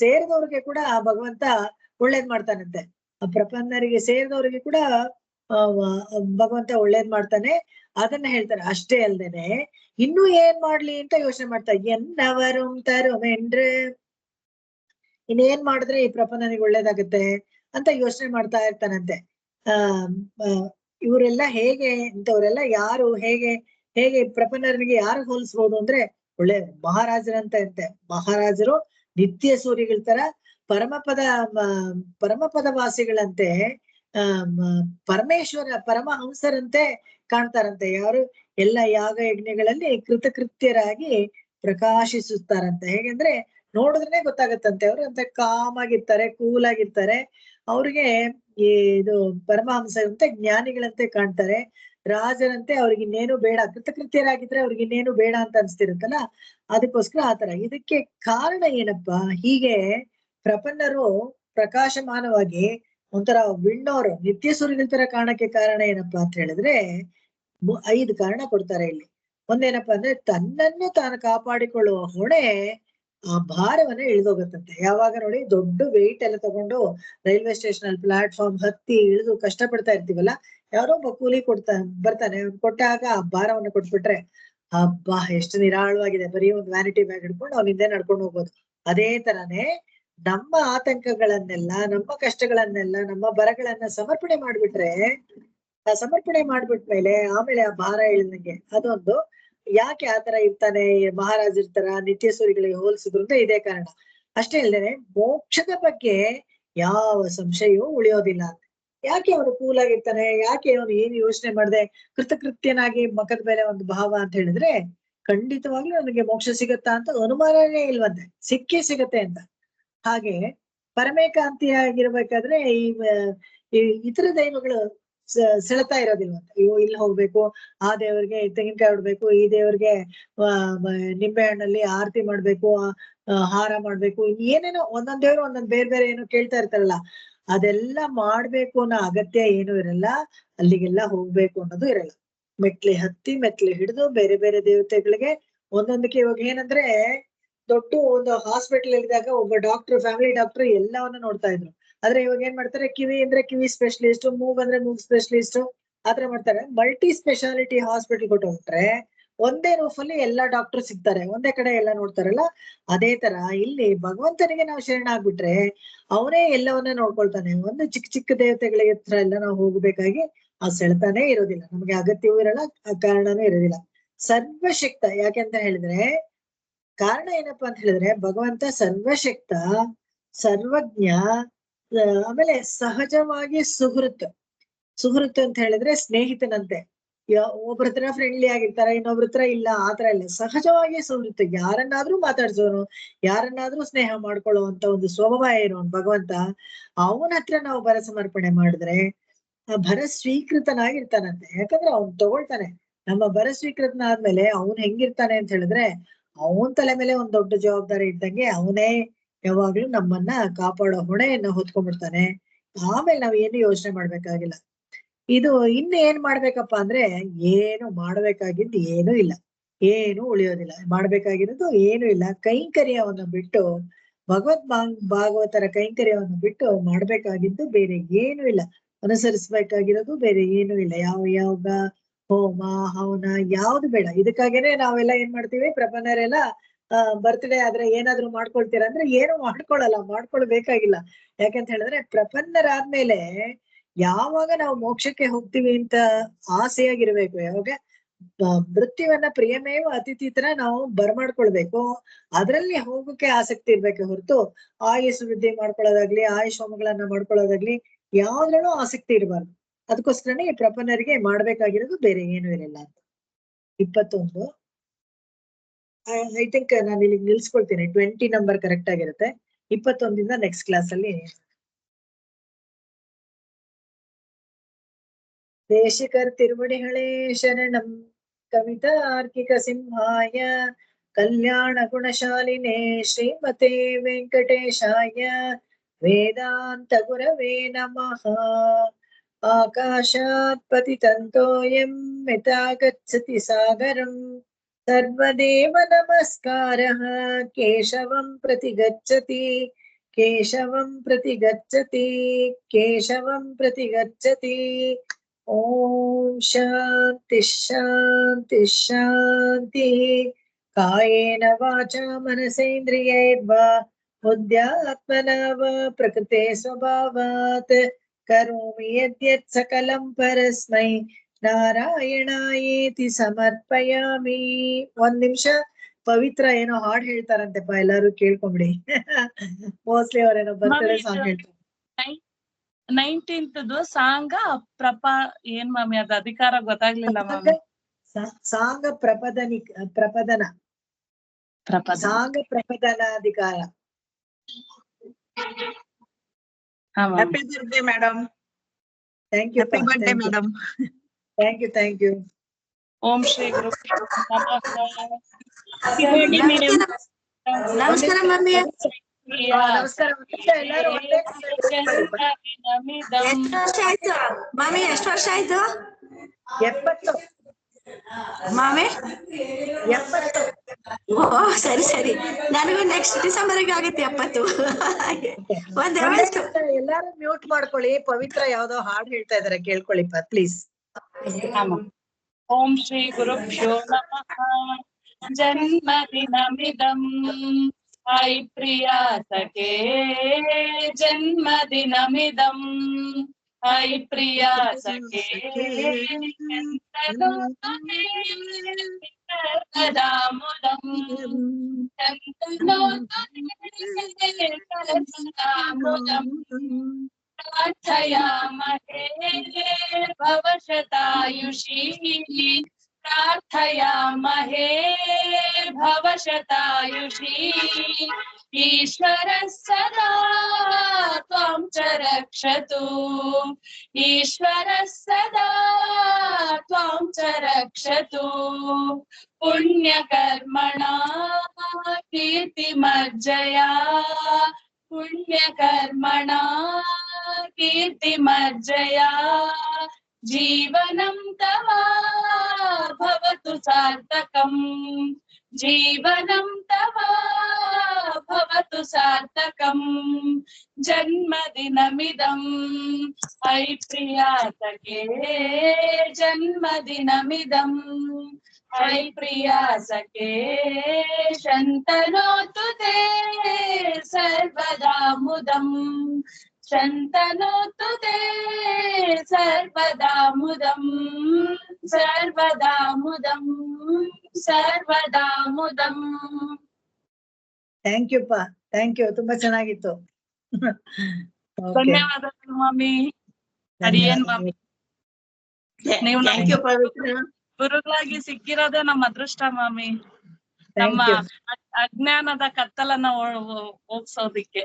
ಸೇರಿದವ್ರಿಗೆ ಕೂಡ ಭಗವಂತ ಒಳ್ಳೇದ್ ಮಾಡ್ತಾನಂತೆ. ಆ ಪ್ರಪನ್ನರಿಗೆ ಸೇರಿದವ್ರಿಗೆ ಕೂಡ ಭಗವಂತ ಒಳ್ಳೇದ್ ಮಾಡ್ತಾನೆ. ಅದನ್ನ ಹೇಳ್ತಾರೆ. ಅಷ್ಟೇ ಅಲ್ದೇನೆ ಇನ್ನೂ ಏನ್ ಮಾಡ್ಲಿ ಅಂತ ಯೋಚನೆ ಮಾಡ್ತಾರೆ. ಎನ್ನವರು ತರುವೆಂದ್ರೆ, ಇನ್ನೇನ್ ಮಾಡಿದ್ರೆ ಈ ಪ್ರಪನ್ನನಿಗೆ ಒಳ್ಳೇದಾಗತ್ತೆ ಅಂತ ಯೋಚನೆ ಮಾಡ್ತಾ ಇರ್ತಾನಂತೆ. ಇವರೆಲ್ಲ ಹೇಗೆ ಇಂಥವ್ರೆಲ್ಲ ಯಾರು, ಹೇಗೆ ಪ್ರಪನ್ನರಿಗೆ ಯಾರು ಹೋಲಿಸ್ಬೋದು ಅಂದ್ರೆ ಒಳ್ಳೆ ಮಹಾರಾಜರಂತೆ. ಮಹಾರಾಜರು ನಿತ್ಯ ಸೂರ್ಯಗಳ ತರ ಪರಮಪದ ವಾಸಿಗಳಂತೆ, ಪರಮಹಂಸರಂತೆ ಕಾಣ್ತಾರಂತೆ. ಯಾರು ಎಲ್ಲ ಯಾಗ ಯಜ್ಞಗಳಲ್ಲಿ ಕೃತಕೃತ್ಯರಾಗಿ ಪ್ರಕಾಶಿಸುತ್ತಾರಂತೆ. ಹೇಗೆಂದ್ರೆ ನೋಡಿದ್ರೆ ಗೊತ್ತಾಗತ್ತಂತೆ ಅವ್ರು ಅಂತ ಕಾಮ್ ಆಗಿರ್ತಾರೆ, ಕೂಲ್ ಆಗಿರ್ತಾರೆ. ಅವ್ರಿಗೆ ಇದು ಪರಮಹಂಸರಂತೆ ಜ್ಞಾನಿಗಳಂತೆ ಕಾಣ್ತಾರೆ. ರಾಜರಂತೆ ಅವ್ರಿಗೆ ಇನ್ನೇನು ಬೇಡ, ಕೃತಕೃತ್ಯರಾಗಿದ್ರೆ ಅವ್ರಿಗೆ ಇನ್ನೇನು ಬೇಡ ಅಂತ ಅನ್ಸ್ತಿರುತ್ತಲ್ಲ, ಅದಕ್ಕೋಸ್ಕರ ಆತರ. ಇದಕ್ಕೆ ಕಾರಣ ಏನಪ್ಪಾ? ಹೀಗೆ ಪ್ರಪನ್ನರು ಪ್ರಕಾಶಮಾನವಾಗಿ ಒಂಥರ ವಿಣ್ಣೋರು ನಿತ್ಯ ಸೂರ್ಯನ ತರ ಕಾರಣಕ್ಕೆ ಕಾರಣ ಏನಪ್ಪಾ ಅಂತ ಹೇಳಿದ್ರೆ 5 ಕಾರಣ ಕೊಡ್ತಾರೆ ಇಲ್ಲಿ. ಒಂದೇನಪ್ಪಾ ಅಂದ್ರೆ ತನ್ನನ್ನು ತಾನು ಕಾಪಾಡಿಕೊಳ್ಳುವ ಹೊಣೆ ಆ ಭಾರವನ್ನ ಇಳಿದೋಗತ್ತಂತೆ. ಯಾವಾಗ ನೋಡಿ ದೊಡ್ಡ ವೆಯ್ಟ್ ಎಲ್ಲ ತಗೊಂಡು ರೈಲ್ವೆ ಸ್ಟೇಷನ್ ಅಲ್ಲಿ ಪ್ಲಾಟ್ಫಾರ್ಮ್ ಹತ್ತಿ ಇಳಿದು ಕಷ್ಟ ಪಡ್ತಾ ಇರ್ತೀವಲ್ಲ, ಯಾರೋ ಒಬ್ಬ ಕೂಲಿ ಬರ್ತಾನೆ, ಕೊಟ್ಟಾಗ ಆ ಭಾರವನ್ನ ಕೊಟ್ಬಿಟ್ರೆ ಹಬ್ಬಾ ಎಷ್ಟು ನಿರಾಳವಾಗಿದೆ, ಬರೀ ಒಂದು ವ್ಯಾನಿಟಿ ಬ್ಯಾಗ್ ಹಿಡ್ಕೊಂಡು ಅವ್ನ ಹಿಂದೆ ನಡ್ಕೊಂಡು ಹೋಗೋದು. ಅದೇ ತರಾನೇ ನಮ್ಮ ಆತಂಕಗಳನ್ನೆಲ್ಲ, ನಮ್ಮ ಕಷ್ಟಗಳನ್ನೆಲ್ಲ, ನಮ್ಮ ಬರಗಳನ್ನ ಸಮರ್ಪಣೆ ಮಾಡ್ಬಿಟ್ಮೇಲೆ ಆಮೇಲೆ ಆ ಭಾರ ಇಳಿದಂಗೆ ಅದೊಂದು. ಯಾಕೆ ಆತರ ಇರ್ತಾನೆ ಮಹಾರಾಜರ ನಿತ್ಯ ಸೂರಿಗಳಿಗೆ ಹೋಲಿಸಿದ್ರು ಅಂತ ಇದೇ ಕಾರಣ. ಅಷ್ಟೇ ಅಲ್ಲದೆ ಮೋಕ್ಷದ ಬಗ್ಗೆ ಯಾವ ಸಂಶಯವೂ ಉಳಿಯೋದಿಲ್ಲ ಅಂತ. ಯಾಕೆ ಅವನು ಕೂಲಾಗಿರ್ತಾನೆ, ಯಾಕೆ ಅವನು ಏನು ಯೋಚನೆ ಮಾಡದೆ ಕೃತಕೃತ್ಯನಾಗಿ ಮಖದ ಮೇಲೆ ಒಂದು ಭಾವ ಅಂತ ಹೇಳಿದ್ರೆ ಖಂಡಿತವಾಗ್ಲೂ ನನಗೆ ಮೋಕ್ಷ ಸಿಗತ್ತಾ ಅಂತ ಅನುಮಾನನೇ ಇಲ್ವಂತೆ, ಸಿಕ್ಕೇ ಸಿಗತ್ತೆ ಅಂತ. ಹಾಗೆ ಪರಮೇಕಾಂತಿಯಾಗಿರ್ಬೇಕಾದ್ರೆ ಈ ಇತರ ದೈವಗಳು ಸೆಳೆತಾ ಇರೋದಿಲ್ವಂತೆ. ಅಯ್ಯೋ ಇಲ್ಲಿ ಹೋಗ್ಬೇಕು, ಆ ದೇವ್ರಿಗೆ ತೆಂಗಿನಕಾಯಿ ಹೊಡ್ಬೇಕು, ಈ ದೇವ್ರಿಗೆ ನಿಂಬೆ ಹಣ್ಣಲ್ಲಿ ಆರತಿ ಮಾಡ್ಬೇಕು, ಹಾರ ಮಾಡ್ಬೇಕು, ಏನೇನೋ ಒಂದೊಂದ್ ದೇವ್ರು ಒಂದೊಂದ್ ಬೇರೆ ಏನೋ ಕೇಳ್ತಾ ಇರ್ತಾರಲ್ಲ, ಅದೆಲ್ಲ ಮಾಡ್ಬೇಕು ಅನ್ನೋ ಅಗತ್ಯ ಏನು ಇರಲ್ಲ. ಅಲ್ಲಿಗೆಲ್ಲ ಹೋಗ್ಬೇಕು ಅನ್ನೋದು ಇರಲ್ಲ. ಮೆಟ್ಲಿ ಹತ್ತಿ ಮೆಟ್ಲಿ ಹಿಡಿದು ಬೇರೆ ಬೇರೆ ದೇವತೆಗಳಿಗೆ ಒಂದೊಂದಕ್ಕೆ. ಇವಾಗ ಏನಂದ್ರೆ ದೊಡ್ಡ ಒಂದು ಹಾಸ್ಪಿಟಲ್ ಇದ್ದಾಗ ಒಬ್ಬ ಡಾಕ್ಟರ್, ಫ್ಯಾಮಿಲಿ ಡಾಕ್ಟರ್ ಎಲ್ಲವನ್ನ ನೋಡ್ತಾ ಇದ್ರು. ಆದ್ರೆ ಇವಾಗ ಏನ್ ಮಾಡ್ತಾರೆ, ಕಿವಿ ಅಂದ್ರೆ ಕಿವಿ ಸ್ಪೆಷಲಿಸ್ಟ್, ಮೂಗ್ ಅಂದ್ರೆ ಮೂಗ್ ಸ್ಪೆಷಲಿಸ್ಟ್ ಆತರ ಮಾಡ್ತಾರೆ. ಮಲ್ಟಿ ಸ್ಪೆಷಾಲಿಟಿ ಹಾಸ್ಪಿಟಲ್ ಕೊಟ್ಟೋಗ್ಬಿಟ್ರೆ ಒಂದೇ ರೂಫ್ ಅಲ್ಲಿ ಎಲ್ಲಾ ಡಾಕ್ಟರ್ ಸಿಗ್ತಾರೆ, ಒಂದೇ ಕಡೆ ಎಲ್ಲ ನೋಡ್ತಾರಲ್ಲ. ಅದೇ ತರ ಇಲ್ಲಿ ಭಗವಂತನಿಗೆ ನಾವು ಶರಣಾಗ್ಬಿಟ್ರೆ ಅವನೇ ಎಲ್ಲವನ್ನ ನೋಡ್ಕೊಳ್ತಾನೆ. ಒಂದು ಚಿಕ್ಕ ಚಿಕ್ಕ ದೇವತೆಗಳ ಹತ್ರ ಎಲ್ಲ ನಾವು ಹೋಗ್ಬೇಕಾಗಿ ಆ ಸೆಳೆತಾನೆ ಇರೋದಿಲ್ಲ, ನಮ್ಗೆ ಅಗತ್ಯವೂ ಇರಲ್ಲ, ಆ ಕಾರಣನೂ ಇರೋದಿಲ್ಲ. ಸರ್ವಶಕ್ತ ಯಾಕೆಂತ ಹೇಳಿದ್ರೆ, ಕಾರಣ ಏನಪ್ಪಾ ಅಂತ ಹೇಳಿದ್ರೆ ಭಗವಂತ ಸರ್ವಶಕ್ತ, ಸರ್ವಜ್ಞ, ಆಮೇಲೆ ಸಹಜವಾಗಿ ಸುಹೃತ್. ಸುಹೃತ್ ಅಂತ ಹೇಳಿದ್ರೆ ಸ್ನೇಹಿತನಂತೆ. ಒಬ್ರ ಹತ್ರ ಫ್ರೆಂಡ್ಲಿ ಆಗಿರ್ತಾರೆ, ಇನ್ನೊಬ್ರ ಹತ್ರ ಇಲ್ಲ, ಆತರ ಇಲ್ಲ. ಸಹಜವಾಗಿ ಸುಹೃತ್, ಯಾರನ್ನಾದ್ರೂ ಮಾತಾಡ್ಸೋನು, ಯಾರನ್ನಾದ್ರೂ ಸ್ನೇಹ ಮಾಡ್ಕೊಳ್ಳುವಂತ ಒಂದು ಸ್ವಭಾವ ಇರೋನು ಭಗವಂತ. ಅವನ ಹತ್ರ ನಾವು ಭರ ಸಮರ್ಪಣೆ ಮಾಡಿದ್ರೆ ಭರ ಸ್ವೀಕೃತನಾಗಿರ್ತಾನಂತೆ. ಯಾಕಂದ್ರೆ ಅವ್ನ್ ತಗೊಳ್ತಾನೆ. ನಮ್ಮ ಭರ ಸ್ವೀಕೃತನ ಆದ್ಮೇಲೆ ಅವ್ನ್ ಹೆಂಗಿರ್ತಾನೆ ಅಂತ ಹೇಳಿದ್ರೆ, ಅವನ್ ತಲೆ ಮೇಲೆ ಒಂದ್ ದೊಡ್ಡ ಜವಾಬ್ದಾರಿ ಇದ್ದಂಗೆ ಅವನೇ ಯಾವಾಗ್ಲೂ ನಮ್ಮನ್ನ ಕಾಪಾಡೋ ಹೊಣೆಯನ್ನ ಹೊತ್ಕೊಂಡ್ಬಿಡ್ತಾನೆ. ಆಮೇಲೆ ನಾವ್ ಏನು ಯೋಚನೆ ಮಾಡ್ಬೇಕಾಗಿಲ್ಲ. ಇದು ಇನ್ನು ಏನ್ ಮಾಡ್ಬೇಕಪ್ಪ ಅಂದ್ರೆ, ಏನು ಮಾಡ್ಬೇಕಾಗಿದ್ದು ಏನೂ ಇಲ್ಲ, ಏನು ಉಳಿಯೋದಿಲ್ಲ. ಮಾಡ್ಬೇಕಾಗಿರೋದು ಏನು ಇಲ್ಲ. ಕೈಂಕರ್ಯವನ್ನು ಬಿಟ್ಟು, ಭಾಗವತರ ಕೈಂಕರ್ಯವನ್ನು ಬಿಟ್ಟು ಮಾಡ್ಬೇಕಾಗಿದ್ದು ಬೇರೆ ಏನು ಇಲ್ಲ. ಅನುಸರಿಸ್ಬೇಕಾಗಿರೋದು ಬೇರೆ ಏನು ಇಲ್ಲ. ಯಾವ ಹೋಮ ಹವನ ಯಾವ್ದು ಬೇಡ. ಇದಕ್ಕಾಗೇನೆ ನಾವೆಲ್ಲ ಏನ್ ಮಾಡ್ತೀವಿ, ಪ್ರಪನ್ನರೆಲ್ಲ ಬರ್ತ್ಡೇ ಆದ್ರೆ ಏನಾದ್ರು ಮಾಡ್ಕೊಳ್ತೀರಾ ಅಂದ್ರೆ ಏನು ಮಾಡ್ಕೊಳಲ್ಲ, ಮಾಡ್ಕೊಳ್ಬೇಕಾಗಿಲ್ಲ. ಯಾಕಂತ ಹೇಳಿದ್ರೆ ಪ್ರಪನ್ನರಾದ್ಮೇಲೆ ಯಾವಾಗ ನಾವು ಮೋಕ್ಷಕ್ಕೆ ಹೋಗ್ತೀವಿ ಅಂತ ಆಸೆಯಾಗಿರ್ಬೇಕು. ಯಾವಾಗ ಮೃತ್ಯುವನ್ನ ಪ್ರಿಯಮೇವ ಅತಿಥಿ ತರ ನಾವು ಬರ್ಮಾಡ್ಕೊಳ್ಬೇಕು, ಅದ್ರಲ್ಲಿ ಹೋಗಕ್ಕೆ ಆಸಕ್ತಿ ಇರ್ಬೇಕು ಹೊರತು ಆಯುಷ್ ವೃದ್ಧಿ ಮಾಡ್ಕೊಳ್ಳೋದಾಗ್ಲಿ, ಆಯುಷ್ ಹೋಮಗಳನ್ನ ಮಾಡ್ಕೊಳ್ಳೋದಾಗ್ಲಿ ಯಾವ್ದ್ರಲ್ಲೂ ಆಸಕ್ತಿ ಇರಬಾರ್ದು. ಅದಕ್ಕೋಸ್ಕರನೇ ಈ ಪ್ರಪನ್ನರಿಗೆ ಮಾಡ್ಬೇಕಾಗಿರೋದು ಬೇರೆ ಏನು ಇರಲ್ಲ ಅಂತ. 21 ಐ ಥಿಂಕ್ ನಾನು ಇಲ್ಲಿ ನಿಲ್ಸ್ಕೊಳ್ತೀನಿ. 20 ನಂಬರ್ ಕರೆಕ್ಟ್ ಆಗಿರುತ್ತೆ. 21 ನೆಕ್ಸ್ಟ್ ಕ್ಲಾಸ್ ಅಲ್ಲಿ ದೇಶಿಕರ್ ತಿರುವಡಿಗಳೇ ಶರಣಂ. ಕವಿತಾರ್ಕಿಕ ಸಿಂಹಾಯ ಕಲ್ಯಾಣ ಗುಣಶಾಲಿನೇ ಶ್ರೀಮತೆ ವೆಂಕಟೇಶಾಯ ವೇದಾಂತ ಗುರವೇ ನಮಃ. ಆಕಾಶಾತ್ ಪತಿತಂತೋಯಂ ಯಥಾ ಗಚ್ಚತಿ ಸಾಗರಂ ಸರ್ವದೇವ ನಮಸ್ಕಾರಃ ಕೇಶವಂ ಪ್ರತಿ ಗಚ್ಚತಿ, ಕೇಶವಂ ಪ್ರತಿ ಗಚ್ಚತಿ, ಕೇಶವಂ ಪ್ರತಿ ಗಚ್ಚತಿ. ಓಂ ಶಾಂತಿ ಶಾಂತಿ ಶಾಂತಿ. ಕಾಯೇನ ವಾಚಾ ಮನಸೇಂದ್ರಿಯೈರ್ವಾ ಬುದ್ಧ್ಯಾತ್ಮನಾ ವಾ ಪ್ರಕೃತೆ ಸ್ವಭಾವಾತ್ ಕರೋಮಿ ಯದ್ಯತ್ ಸಕಲಂ ಪರಸ್ಮೈ ನಾರಾಯಣಾಯೇತಿ ಸಮರ್ಪಯಾಮಿ. ಒಂದ್ ನಿಮಿಷ ಪವಿತ್ರ ಏನೋ ಹಾಡ್ ಹೇಳ್ತಾರಂತೆಪ್ಪ, ಎಲ್ಲಾರು ಕೇಳ್ಕೊಂಬಿಡಿ. ಮೋಸ್ಟ್ಲಿ ಅವ್ರೇನೋ ಬರ್ತಾರೆ ಸಾಂಗ್ ಹೇಳ್ತಾರೆ. 19th ಸಾಂಗ ಏನ್ ಮಾಮಿ ಅದ ಅಧಿಕಾರ ಗೊತ್ತಾಗ್ಲಿಲ್ಲ ಮಾಮಿ. ಸಾಂಗ ಪ್ರಪದನ ಸಾಂಗ ಪ್ರಪದನಾಧಿಕಾರ. Happy birthday madam. Thank you madam. Thank you. Om Shri ಗುರು ನಮಸ್ಕಾರ ಮಮ್ಮಿ. ನಮಸ್ಕಾರ. ಎಲ್ಲರೂ ಒಂದೇ ಎಷ್ಟು ವರ್ಷ ಆಯ್ತು ಮಾಮಿ? ಎಷ್ಟು ವರ್ಷ ಆಯ್ತು? 70 ಮಾಮಿ 70. ಓ ಸರಿ ಸರಿ, ನನಗೂ ನೆಕ್ಸ್ಟ್ ಡಿಸೆಂಬರ್ಗೆ ಆಗುತ್ತೆ 70. ಎಲ್ಲಾರು ಮ್ಯೂಟ್ ಮಾಡ್ಕೊಳ್ಳಿ. ಪವಿತ್ರ ಯಾವ್ದೋ ಹಾಡ್ ಹೇಳ್ತಾ ಇದಾರೆ, ಕೇಳ್ಕೊಳ್ಳಿ ಪ್ಲೀಸ್. ಓಂ ಶ್ರೀ ಗುರುಭ್ಯೋ ನಮಃ. ಜನ್ಮದಿನಮಿದಂ ಐ ಪ್ರಿಯಾ ಸಖೇ, ಜನ್ಮದಿನಮಿದಂ ಐ ಪ್ರಿಯಾ ಸಖೇ. ಸದಾಮುದಂ ಪ್ರಾರ್ಥಯಾಮಹೇ ಭವಶತಾಯುಷಿ, ಪ್ರಾರ್ಥಯಾಮಹೇ ಭವಶತಾಯುಷಿ. ಈಶ್ವರಃ ಸದಾ ತ್ವಾಂ ಚ ರಕ್ಷತು, ಈಶ್ವರಃ ಸದಾ ತ್ವಾಂ ಚ ರಕ್ಷತು. ಪುಣ್ಯಕರ್ಮಣಾ ಕೀರ್ತಿಮಜ್ಜಯಾ, ಪುಣ್ಯಕರ್ಮಣಾ ಕೀರ್ತಿಮಜ್ಜಯಾ. ಜೀವನಂ ತವ ಭವತು ಸಾರ್ಥಕಂ, ಜೀವನಂ ತವ ಭವತು ಸಾರ್ಥಕಂ. ಜನ್ಮದಿನಮಿದಂ ಐ ಪ್ರಿಯಾ ಸಖೇ, ಜನ್ಮದಿನಮಿದಂ ऐ प्रिया सखे शन्तनोतु ते सर्वदा मुदम् शन्तनोतु ते सर्वदा मुदम् सर्वदा मुदम् सर्वदा मुदम्. ಥ್ಯಾಂಕ್ ಯು ಪಾ, ಥ್ಯಾಂಕ್ ಯು, ತುಂಬಾ ಚೆನ್ನಾಗಿತ್ತು. ಧನ್ಯವಾದಗಳು ಮಾಮಿ. ಹರಿಯನ್ ಮಾಮಿ. ನೀವು ಥ್ಯಾಂಕ್ ಯು ಪವಿತ್ರ. ಗುರುಗಳಾಗಿ ಸಿಕ್ಕಿರೋದೇ ನಮ್ಮ ಅದೃಷ್ಟ ಮಾಮಿ. ನಮ್ಮ ಅಜ್ಞಾನದ ಕತ್ತಲನ್ನ ಹೋಗ್ಸೋದಿಕ್ಕೆ.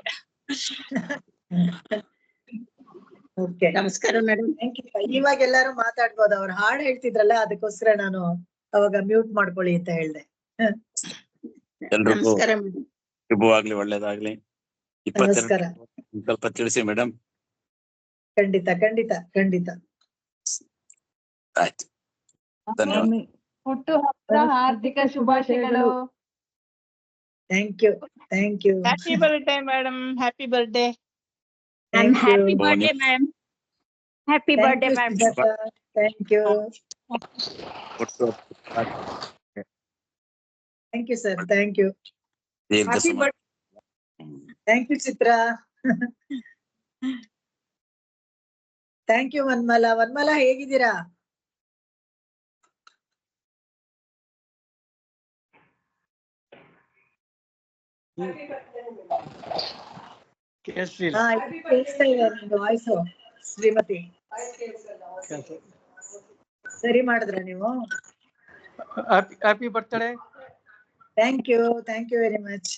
ಓಕೆ, ನಮಸ್ಕಾರ ಮೇಡಮ್. Thank you. ಇವಾಗ ಎಲ್ಲಾರು ಮಾತಾಡ್ಬೋದು. ಅವ್ರು ಹಾಡು ಹೇಳ್ತಿದ್ರಲ್ಲ, ಅದಕ್ಕೋಸ್ಕರ ನಾನು ಅವಾಗ ಮ್ಯೂಟ್ ಮಾಡ್ಕೊಳ್ಳಿ ಅಂತ ಹೇಳ್ದೆ. ಎಲ್ರಿಗೂ ನಮಸ್ಕಾರ ಮೇಡಮ್. ಶುಭವಾಗ್ಲಿ, ಒಳ್ಳೇದಾಗ್ಲಿ. ನಮಸ್ಕಾರ. ಸ್ವಲ್ಪ ತಿಳಿಸಿ ಮೇಡಮ್. ಖಂಡಿತ ಖಂಡಿತ ಖಂಡಿತ. ಆಯ್ತು, ಧನ್ಯವಾದ. ಹುಟ್ಟು ಹಬ್ಬದ ಹಾರ್ದಿಕ ಶುಭಾಶಯಗಳು. Thank you, thank you. Happy birthday madam, happy birthday. Thank you. Happy birthday, ma'am. Happy Thank birthday you, ma'am. Sujata. Thank you. Thank you, sir. Thank you. Happy birthday. Thank you, Chitra. Thank you, Vanmala. Vanmala, ಹೇಗಿದ್ದೀರಾ? ಕೇಳಿಸ್ತಾ ಇದೆ ನಿಮ್ದು voice Shrimati. ಸರಿ ಮಾಡಿದ್ರ ನೀವು? Happy birthday. Thank you very much.